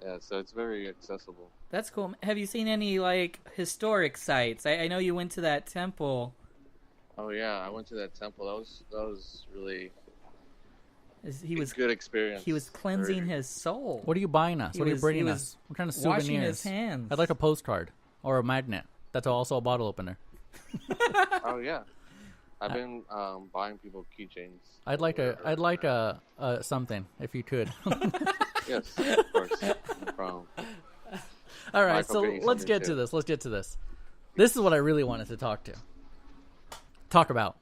Yeah, so it's very accessible. That's cool. Have you seen any, historic sites? I know you went to that temple. Oh, yeah, I went to that temple. That was really... He was good experience. He was cleansing his soul. What are you buying us? What are you bringing us? What kind of souvenirs? Washing his hands. I'd like a postcard or a magnet. That's also a bottle opener. Oh yeah, I've been buying people keychains. I'd like a something if you could. Yes, of course. No problem. All right, so let's get to this. This is what I really wanted to talk about.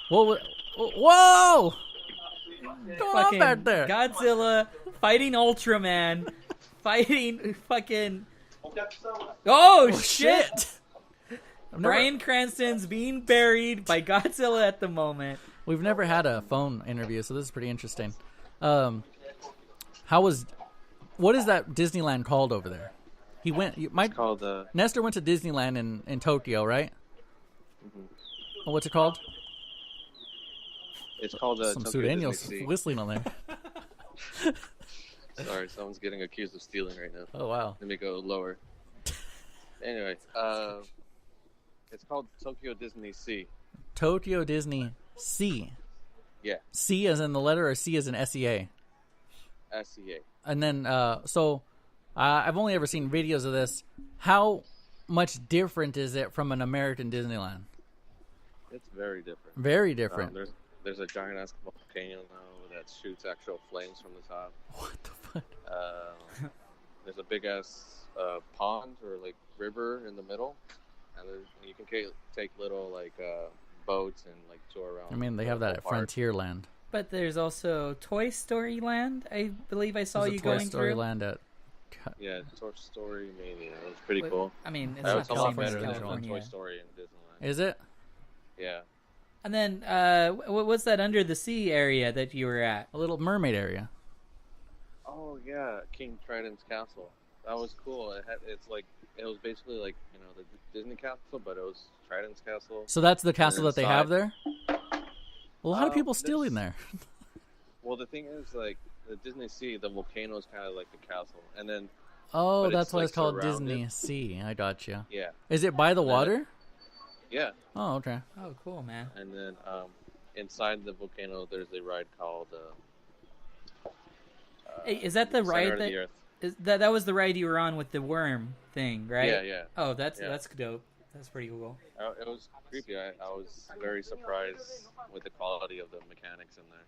Whoa! What's going on back there? Godzilla fighting Ultraman fighting fucking. Oh shit! Never- Bryan Cranston's being buried by Godzilla at the moment. We've never had a phone interview, so this is pretty interesting. What is that Disneyland called over there? It's called Nestor went to Disneyland in Tokyo, right? Mm-hmm. What's it called? It's called Some Tokyo Sudanio's Disney Sea. whistling on there. Sorry, someone's getting accused of stealing right now. Oh wow. Let me go lower. Anyway, it's called Tokyo Disney Sea. Tokyo Disney Sea. Yeah, C as in the letter, or C as in SEA? SEA. And then, I've only ever seen videos of this. How much different is it from an American Disneyland? It's very different. Very different. There's a giant ass volcano now that shoots actual flames from the top. What the fuck? There's a big ass pond or like river in the middle, and you can take little like boats and like tour around. I mean, they have that at Frontierland. But there's also Toy Story Land. I believe I saw you going Toy Story through. Land at. Yeah, Toy Story Mania. It was pretty cool. I mean, it's That not was the a lot same as better than California. Toy Story in Disneyland. Is it? Yeah. And then, what's that under the sea area that you were at? A Little Mermaid area. Oh yeah, King Trident's castle. That was cool. It was basically like the Disney castle, but it was Trident's castle. So that's the castle that they have there? A lot of people there's- stealing there. Well, the thing is, like the Disney Sea, the volcano is kind of like the castle, and then Oh, but that's it's, why like, it's called surrounded. Disney Sea. I got you. yeah, Is it by the water? yeah, Oh, okay. Oh, cool, man. and then inside the volcano, there's a ride called. Hey, is that the Center ride of the Earth. that was the ride you were on with the worm thing, right? Yeah, yeah. Oh, that's Yeah. dope. That's pretty cool. It was creepy. I was very surprised with the quality of the mechanics in there,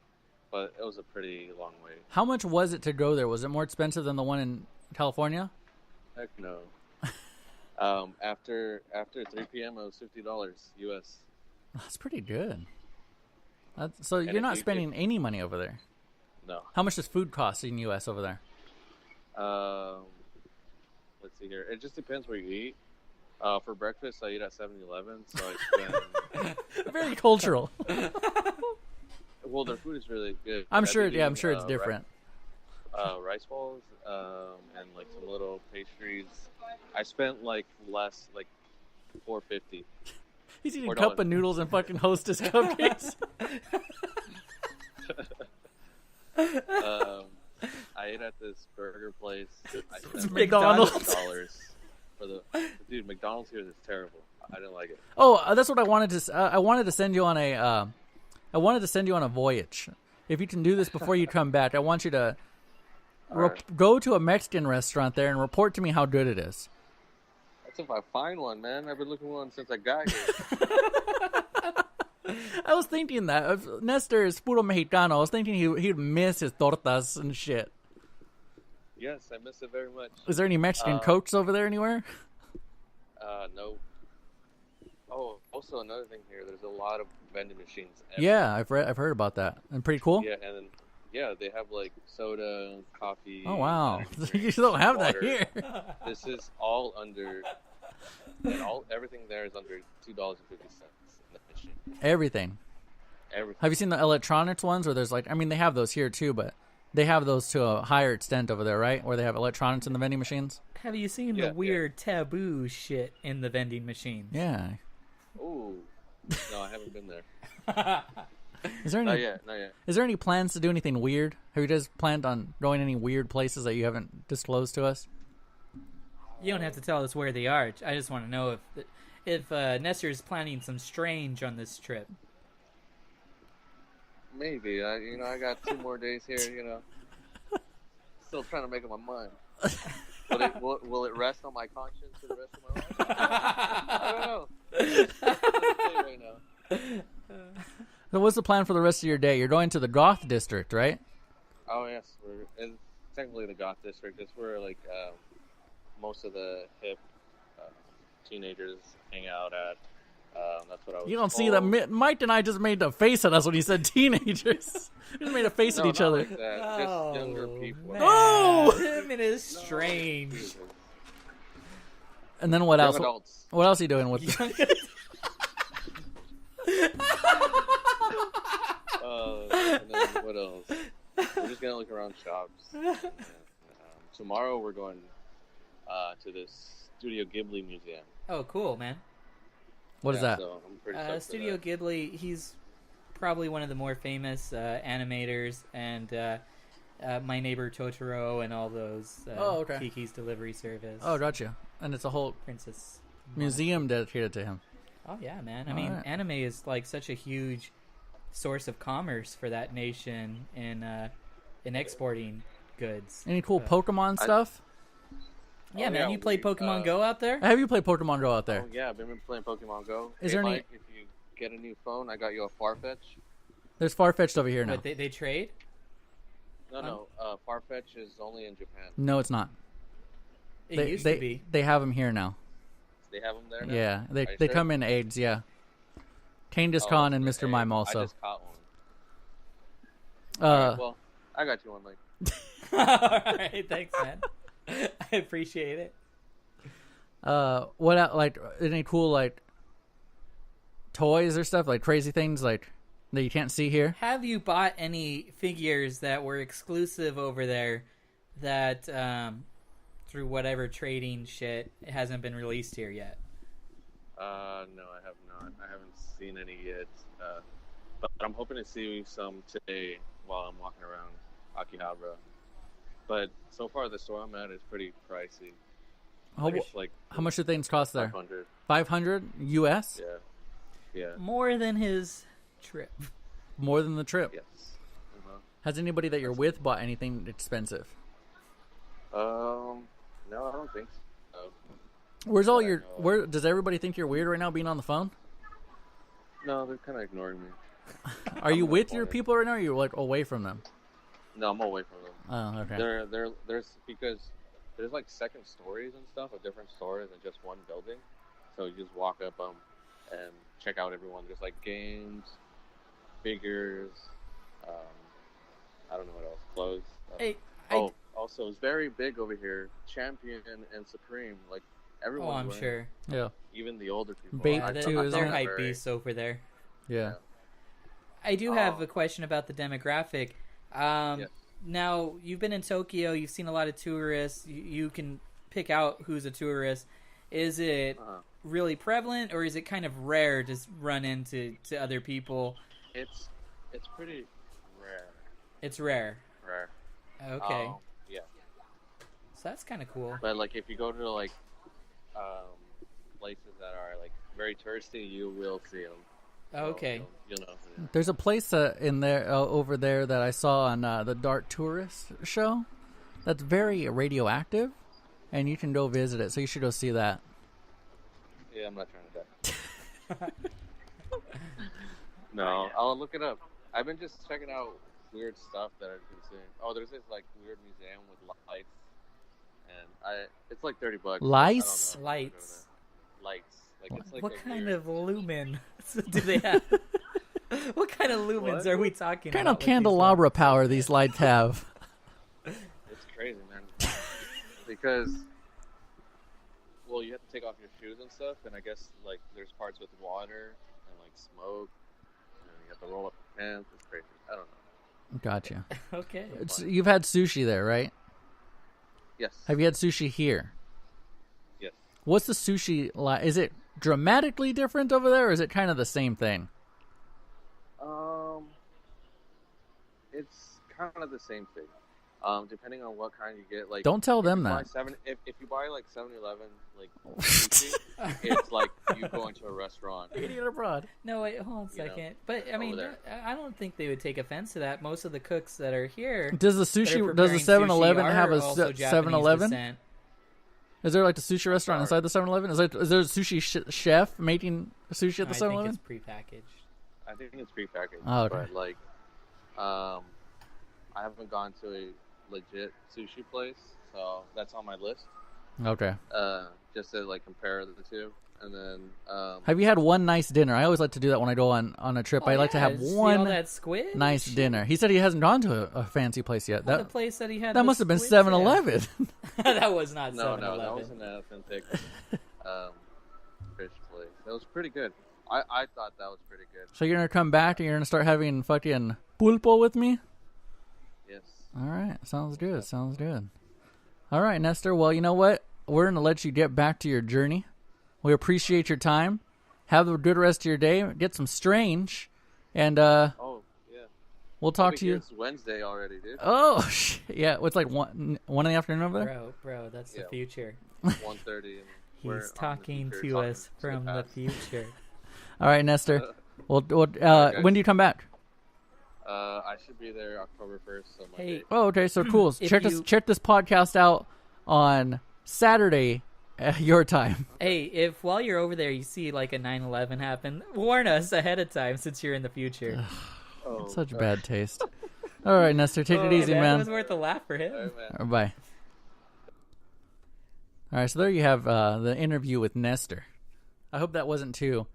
but it was a pretty long way. How much was it to go there? Was it more expensive than the one in California? Heck no. After 3 p.m. it was $50 US. That's pretty good. So And you're if not you- spending any money over there. No. How much does food cost in U.S. over there? Let's see here. It just depends where you eat. For breakfast, I eat at 7-Eleven, so I spend. Very cultural. Well, their food is really good. I'm I've sure. been Yeah, I'm eating, sure it's different. Rice balls, and like some little pastries. I spent like less, like $4.50. He's eating $4. cup of noodles and fucking Hostess cupcakes. I ate at this burger place. I It's spent like McDonald's. $5 for the dude. McDonald's here is terrible. I didn't like it. Oh, that's what I wanted to. I wanted to send you on a. I wanted to send you on a voyage. If you can do this before you come back, I want you to Alright. go to a Mexican restaurant there and report to me how good it is. That's if I find one, man. I've been looking for one since I got here. I was thinking that if Nestor is puro mexicano, I was thinking he'd miss his tortas and shit. Yes, I miss it very much. Is there any Mexican cokes over there anywhere? No. Oh, also another thing here. There's a lot of vending machines. Yeah, I've heard about that. And pretty cool. Yeah, and then they have like soda, coffee. Oh wow, energy you drinks, don't have that water. here. This is all under. And everything there is under $2.50 in the machine. Everything. Everything. Have you seen the electronics ones where there's like, I mean, they have those here too, but they have those to a higher extent over there, right? Where they have electronics in the vending machines. Have you seen Yeah, the weird taboo shit in the vending machines? Yeah. Ooh. No, I haven't been there. Is there any? Not yet. Not yet. Is there any plans to do anything weird? Have you guys planned on going any weird places that you haven't disclosed to us? You don't have to tell us where they are. I just want to know if Nestor is planning some strange on this trip. Maybe. I got 2 more days here. Still trying to make up my mind. Will it rest on my conscience for the rest of my life? I don't know. It's right now. So what's the plan for the rest of your day? You're going to the Goth district, right? Oh yes, it's technically the goth district. It's where like most of the hip teenagers hang out at. That's what I was. You don't see told. that Mike and I just made a face at us when he said teenagers. We just made a face at No, each not other. like that. Just younger people. Man. Oh! It Entertainment is strange. And then what Young else? adults. What else are you doing with? And then what else? We're just gonna look around shops. And, tomorrow we're going to this Studio Ghibli museum. Oh, cool, man. What is that? So I'm pretty stoked for Studio that. Ghibli, he's probably one of the more famous animators, and My Neighbor Totoro and all those Kiki's Delivery Service. Oh, gotcha. And it's a whole Princess museum dedicated to him. Oh yeah, man. I mean, anime is like such a huge source of commerce for that nation in exporting goods. Any cool Pokemon stuff? Yeah, man. You play Pokemon Go out there? Have you played Pokemon Go out there? Oh yeah, I've been playing Pokemon Go. Is hey, there Mike, if you get a new phone, I got you a Farfetch. There's Farfetch'd over here now. What, they trade? No, Farfetch is only in Japan. No, it's not. It used to be. They have them here now. They have them there now? Yeah, they sure? come in AIDS, yeah. Kangaskhan Khan and Mr. Mime also. I just caught one. Alright, well, I got you one, Mike. All right, thanks, man. I appreciate it. What like any cool like toys or stuff, like crazy things like that you can't see here? Have you bought any figures that were exclusive over there that through whatever trading shit it hasn't been released here yet? No, I have not. I haven't seen any yet. But I'm hoping to see some today while I'm walking around Akihabara. But so far, the store I'm at is pretty pricey. How much do things cost there? 500. 500 US? Yeah. More than his trip. More than the trip. Yes. Has anybody that you're with bought anything expensive? No, I don't think so. Where's all your? Where does everybody think you're weird right now, being on the phone? No, they're kind of ignoring me. Are you with your people right now, or are you like away from them? No, I'm away from them. Oh, okay. There's because there's like second stories and stuff of different stores in just one building, so you just walk up and check out everyone. There's like games, figures, I don't know what else, clothes. Also, it's very big over here. Champion and Supreme, like everyone. Oh, I'm sure. Yeah. Even the older people. Bait too, they're hype beasts over there. Yeah. I do have a question about the demographic. Yes. Now, you've been in Tokyo. You've seen a lot of tourists. You can pick out who's a tourist. Is it really prevalent, or is it kind of rare to run into other people? It's pretty rare. It's rare. Rare. Okay. Yeah. So that's kind of cool. But like, if you go to like places that are like very touristy, you will see them. Okay. You'll know. Yeah. There's a place in there over there that I saw on the Dark Tourist show that's very radioactive, and you can go visit it. So you should go see that. Yeah, I'm not trying to die. No, I'll look it up. I've been just checking out weird stuff that I've been seeing. Oh, there's this like weird museum with lights, and it's like $30. Lights? Lights. Lights. Like it's like what kind of lumen do they have? What kind of lumens are we talking What kind about? of candelabra power these lights have? It's crazy, man. Because, well, you have to take off your shoes and stuff, and I guess like there's parts with water and like smoke, and you have to roll up your pants. It's crazy. I don't know. Gotcha. Okay. You've had sushi there, right? Yes. Have you had sushi here? Yes. What's the sushi like? Is it dramatically different over there, or is it kind of the same thing? It's kind of the same thing. Depending on what kind you get, like Don't tell them that. If you buy like 7-Eleven, like sushi, it's like you going to a restaurant. Idiot abroad. No, wait, hold on a second. But I mean, I don't think they would take offense to that. Most of the cooks that are here, Does the 7-Eleven have a 7-Eleven? Is there like a sushi restaurant inside the 7-Eleven? Is there a sushi chef making sushi at the 7-Eleven? I think it's prepackaged. I think it's prepackaged. Oh, okay. But like, I haven't gone to a legit sushi place, so that's on my list. Okay. Just to like compare the two, and then Have you had one nice dinner? I always like to do that when I go on a trip. I like to have See one all that squid? nice dinner. He said he hasn't gone to a fancy place yet. The place that he had. That the must have been squid 7-Eleven. that was not no, 7-Eleven. that was an authentic fish place. That was pretty good. I thought that was pretty good. So you're gonna come back and you're gonna start having fucking pulpo with me? Yes. All right, sounds good. Sounds good. All right, Nestor. Well, you know what? We're gonna let you get back to your journey. We appreciate your time. Have a good rest of your day. Get some strange, and Oh yeah. we'll talk to you. It's Wednesday already, dude. Oh, yeah. It's like one in the afternoon over there. Bro, that's the future. 1:30. He's talking to us from the future. All right, Nestor. Okay. When do you come back? I should be there October 1st. So Hey, Oh, okay. So cool. If Check you- this podcast out on Saturday at your time. hey, if while you're over there you see like a 9/11 happen, warn us ahead of time since you're in the future. Oh, Such bad taste. All right, Nestor. Take it easy, That man. was worth a laugh for him. All right, man. Bye. All right, so there you have the interview with Nestor. I hope that wasn't too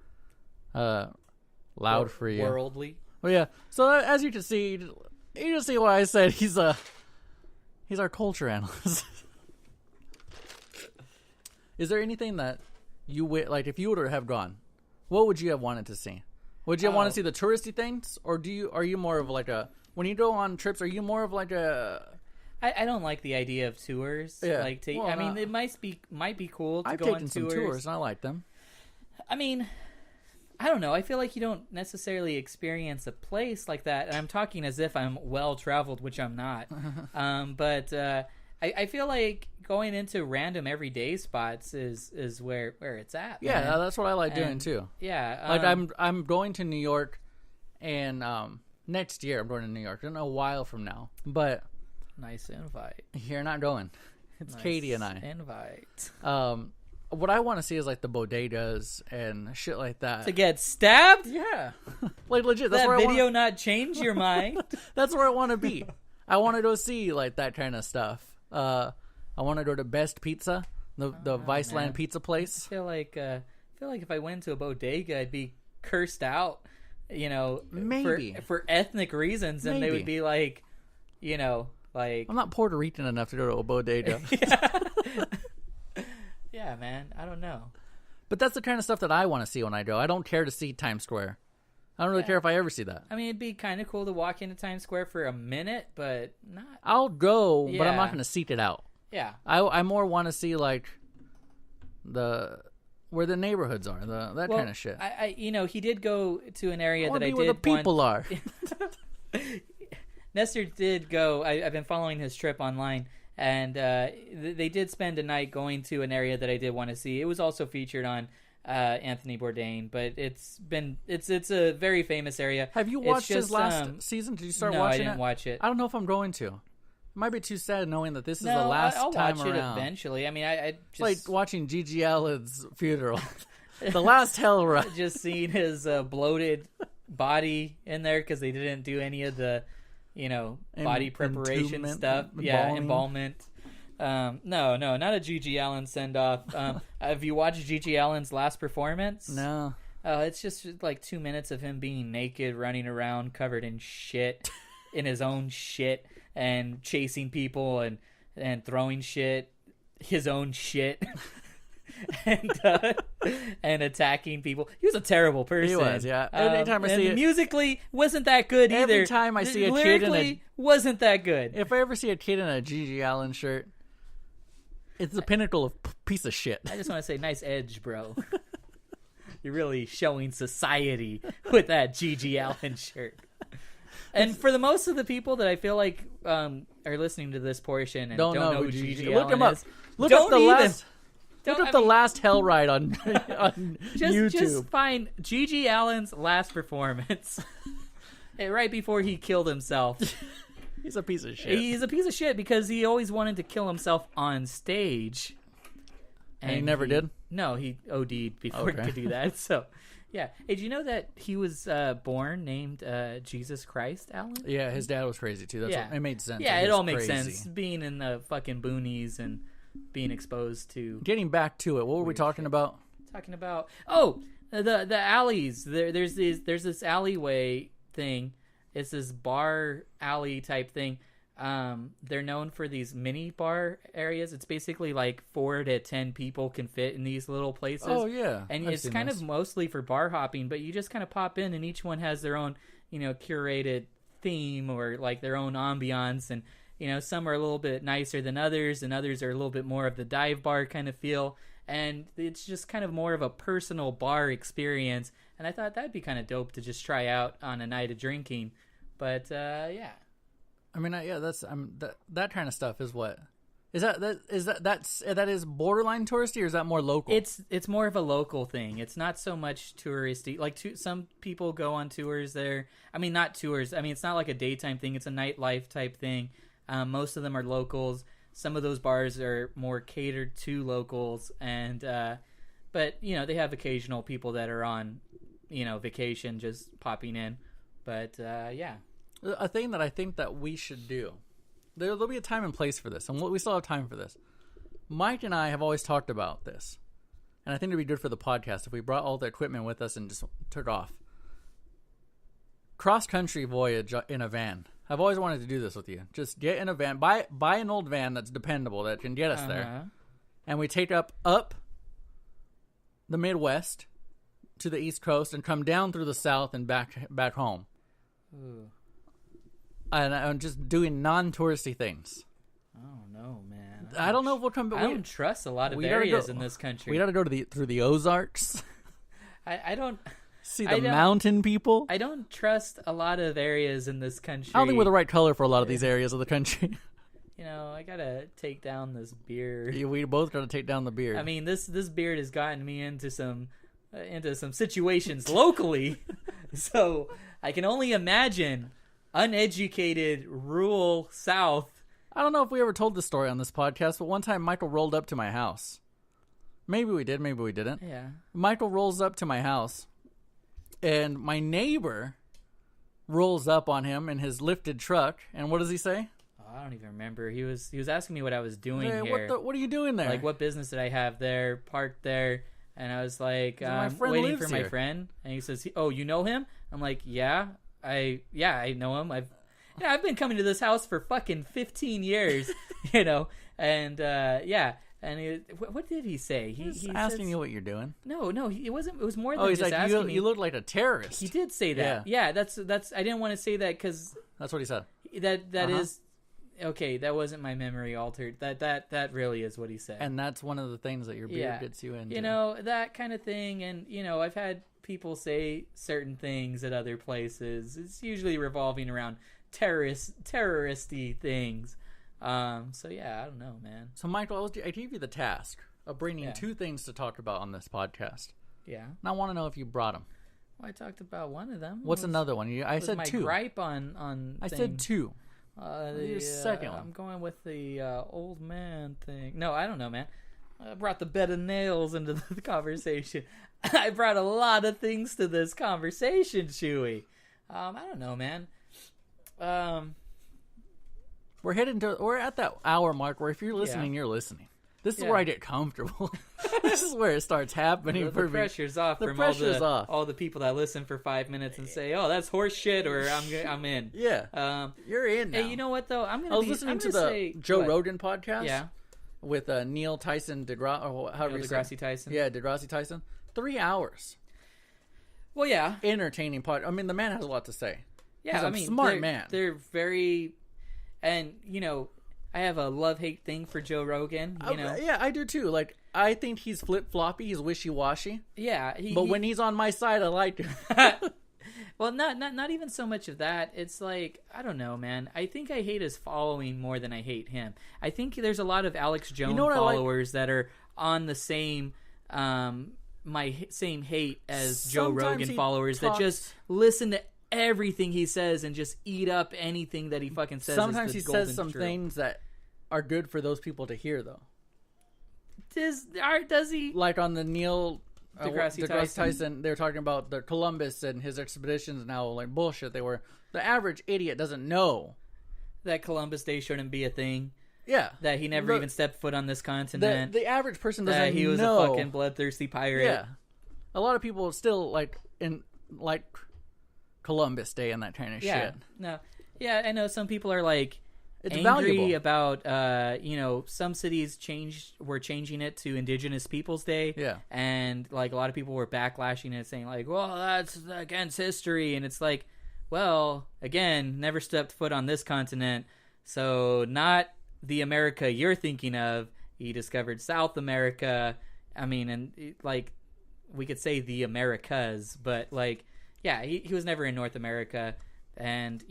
loud for you. Worldly. Well, yeah. So as you can see, why I said he's our culture analyst. Is there anything that you like if you would have gone? What would you have wanted to see? Would you have wanted to see the touristy things, or are you more of like a when you go on trips? Are you more of like a I don't like the idea of tours. Yeah. Like, Well, I mean, it might be cool to I've go taken on some tours and I like them. I mean, I don't know. I feel like you don't necessarily experience a place like that. And I'm talking as if I'm well traveled, which I'm not. But I feel like going into random everyday spots is where it's at. Yeah, man. that's what I like doing And, too. Yeah, Like I'm going to New York, and next year I'm going to New York. In a while from now, but nice invite. you're not going. It's Nice Katie and I. invite What I want to see is like the bodegas and shit like that. to get stabbed. Yeah, like legit. That's That where video not change your mind. That's where I want to be. I want to go see like that kind of stuff. I want to go to Best Pizza, the Viceland man. pizza place. I feel like if I went to a bodega, I'd be cursed out. You know, Maybe. for ethnic reasons, and they Maybe. would be like, you know, like I'm not Puerto Rican enough to go to a bodega. yeah, man. I don't know. But that's the kind of stuff that I want to see when I go. I don't care to see Times Square. I don't really care if I ever see that. I mean, it'd be kind of cool to walk into Times Square for a minute, but not. I'll go, but I'm Yeah. not going to seek it out. Yeah, I more want to see like where the neighborhoods are, that kind of shit. I you know, he did go to an area I want that to I be did. where the people are. Nestor did go. I've been following his trip online, and they did spend a night going to an area that I did want to see. It was also featured on Anthony Bourdain, but it's a very famous area. Have you It's watched his just, last season? Did you start no, watching I didn't it? watch it. I don't know if I'm going to. It might be too sad knowing that this is No, the last I'll time watch it around. eventually. I mean, I It's like just watching Gigi Allen's funeral. The last hell ride. just seen his bloated body in there because they didn't do any of the, you know, body preparation Entombment, stuff. Yeah, embalming. embalmment. No, not a Gigi Allen send off. Have you watched Gigi Allen's last performance? No. It's just like 2 minutes of him being naked, running around, covered in shit, in his own shit, and chasing people and throwing shit, his own shit, and attacking people. He was a terrible person. He was, yeah. Anytime I and see it- musically wasn't that good either. Every time I see a kid in lyrically wasn't that good. If I ever see a kid in a Gigi Allen shirt, it's the pinnacle of piece of shit. I just want to say, nice edge, bro. You're really showing society with that Gigi Allen shirt. And for the most of the people that I feel like are listening to this portion and don't know who Gigi Allen Look him up. is, Look don't up the even. last. Look Don't- up I the mean, last hell ride on YouTube. Just find Gigi Allen's last performance. Right before he killed himself. He's a piece of shit. He's a piece of shit because he always wanted to kill himself on stage. And he never did? No, he OD'd before Okay. he could do that. So, yeah. Hey, did you know that he was born named Jesus Christ Allen? Yeah, his dad was crazy too. That's Yeah. what, it made sense. Yeah, He it was all makes crazy. sense. Being in the fucking boonies and being exposed to. Getting back to it, what were we talking about? Talking about the alleys. There's this alleyway thing. It's this bar alley type thing. They're known for these mini bar areas. It's basically like 4 to 10 people can fit in these little places. Oh yeah, and it's kind of mostly for bar hopping. But you just kind of pop in, and each one has their own, curated theme or like their own ambiance. And some are a little bit nicer than others, and others are a little bit more of the dive bar kind of feel. And it's just kind of more of a personal bar experience. And I thought that'd be kind of dope to just try out on a night of drinking. But yeah. I mean, that's that kind of stuff is what is that is borderline touristy, or is that more local? It's more of a local thing. It's not so much touristy. Like some people go on tours there. I mean, not tours. I mean, it's not like a daytime thing. It's a nightlife type thing. Most of them are locals. Some of those bars are more catered to locals, and but they have occasional people that are on vacation just popping in. But yeah. A thing that I think that we should do, there'll be a time and place for this, and we still have time for this. Mike and I have always talked about this, and I think it'd be good for the podcast if we brought all the equipment with us and just took off. Cross-country voyage in a van. I've always wanted to do this with you. Just get in a van, buy an old van that's dependable, that can get us there, and we take up the Midwest to the East Coast and come down through the South and back home. Ooh. And I'm just doing non-touristy things. Oh no, man! I don't know if we'll come. I don't trust a lot of areas in this country. We got to go through the Ozarks. I don't see the mountain people. I don't trust a lot of areas in this country. I don't think we're the right color for a lot of these areas of the country. I gotta take down this beard. We both gotta take down the beard. I mean, this beard has gotten me into some situations locally, so I can only imagine uneducated rural South. I don't know if we ever told this story on this podcast, but one time Michael rolled up to my house. Maybe we did, maybe we didn't. Yeah. Michael rolls up to my house, and my neighbor rolls up on him in his lifted truck, and what does he say? Oh, I don't even remember. He was asking me what I was doing hey, here. What are you doing there? Like, what business did I have there, parked there? And I was like, waiting for my friend. And he says, oh, you know him? I'm like, yeah. I know him. I've been coming to this house for fucking 15 years, and yeah. And what did he say? He's asking you what you're doing. No, it wasn't. It was more than he's just like, asking me. You look like a terrorist. He did say that. Yeah, that's. I didn't want to say that because that's what he said. That is okay. That wasn't my memory altered. That really is what he said. And that's one of the things that your beard gets you into. That kind of thing. And I've had people say certain things at other places. It's usually revolving around terroristy things. So yeah, I don't know, man. So Michael, I gave you the task of bringing 2 things to talk about on this podcast. Yeah. And I want to know if you brought them. Well, I talked about one of them. What's another one? I said 2. My gripe on I said 2. The second one. I'm going with the old man thing. No, I don't know, man. I brought the bed of nails into the conversation. I brought a lot of things to this conversation, Chewy. I don't know, man. We're at that hour mark where if you're listening, you're listening. This is where I get comfortable. This is where it starts happening. The pressure's off. All the people that listen for 5 minutes and say, "Oh, that's horse shit," or "I'm in." Yeah, you're in now. Hey, you know what though? I was listening to the Joe Rogan podcast. Yeah. With Neil Tyson deGrasse Tyson. Yeah, deGrasse Tyson. 3 hours. Well, yeah, entertaining pod. I mean, the man has a lot to say. Yeah, He's a smart man. They're very, and I have a love-hate thing for Joe Rogan. Yeah, I do too. Like, I think he's flip-floppy. He's wishy-washy. Yeah, when he's on my side, I like him. Well, not even so much of that. It's like, I don't know, man. I think I hate his following more than I hate him. I think there's a lot of Alex Jones followers that are on the same same hate as Joe Rogan followers that just listen to everything he says and just eat up anything that he fucking says. Sometimes he says some things that are good for those people to hear, though. Does he? Like on the Neil deGrasse Tyson, they're talking about the Columbus and his expeditions and how like bullshit they were. The average idiot doesn't know that Columbus Day shouldn't be a thing. Yeah. That he never even stepped foot on this continent. The average person doesn't that he was know. a fucking bloodthirsty pirate. Yeah. A lot of people still like Columbus Day and that kind of shit. No. Yeah, I know some people are like It's angry valuable. about some cities were changing it to Indigenous Peoples Day. Yeah. And like a lot of people were backlashing it, saying like, well, that's against history. And it's like, well, again, never stepped foot on this continent. So not the America you're thinking of. He discovered South America. I mean, and like we could say the Americas, but like, yeah, he was never in North America. And,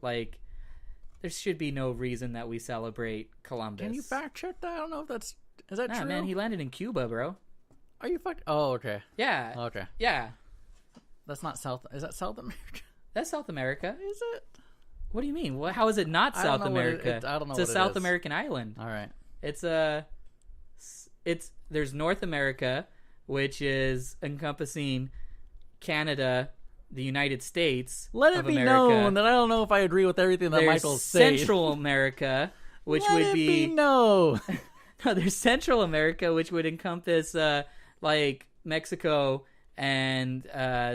like, there should be no reason that we celebrate Columbus. Can you fact check that? I don't know if is that Nah, true? man, he landed in Cuba, bro. Are you fucked? Oh, okay. Yeah. Okay. Yeah. That's not South. Is that South America? That's South America. Is it? What do you mean? How is it not I don't South know what America? I don't know It's what a it South is. American island. All right. There's North America, which is encompassing Canada, the United States. Let it of be America. known that I don't know if I agree with everything that There's Michael's saying. Central America, which Let would it be no. No, there's Central America, which would encompass like Mexico and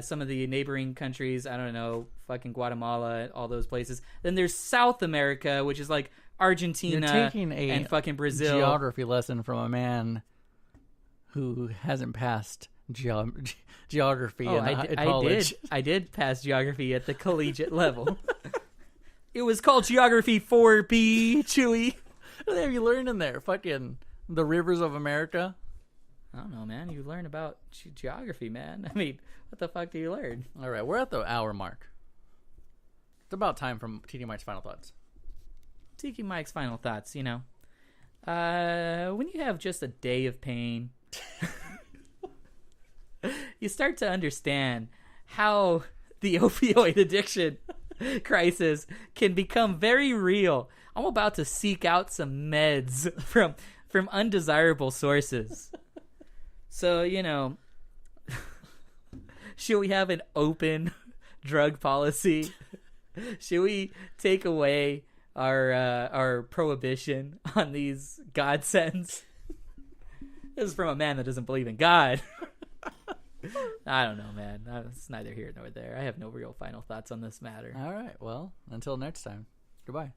some of the neighboring countries. I don't know, fucking Guatemala, all those places. Then there's South America, which is like Argentina You're taking and fucking Brazil. geography lesson from a man who hasn't passed geography in college. I did pass geography at the collegiate level. It was called Geography 4B, Chewy. What have you learned in there? Fucking the rivers of America? I don't know, man. You learn about geography, man. I mean, what the fuck do you learn? All right, we're at the hour mark. It's about time for Tiki Mike's final thoughts. Tiki Mike's final thoughts, when you have just a day of pain, you start to understand how the opioid addiction crisis can become very real. I'm about to seek out some meds from undesirable sources. So, should we have an open drug policy? Should we take away our prohibition on these godsends? This is from a man that doesn't believe in God. I don't know, man. It's neither here nor there. I have no real final thoughts on this matter. All right, well, until next time. Goodbye.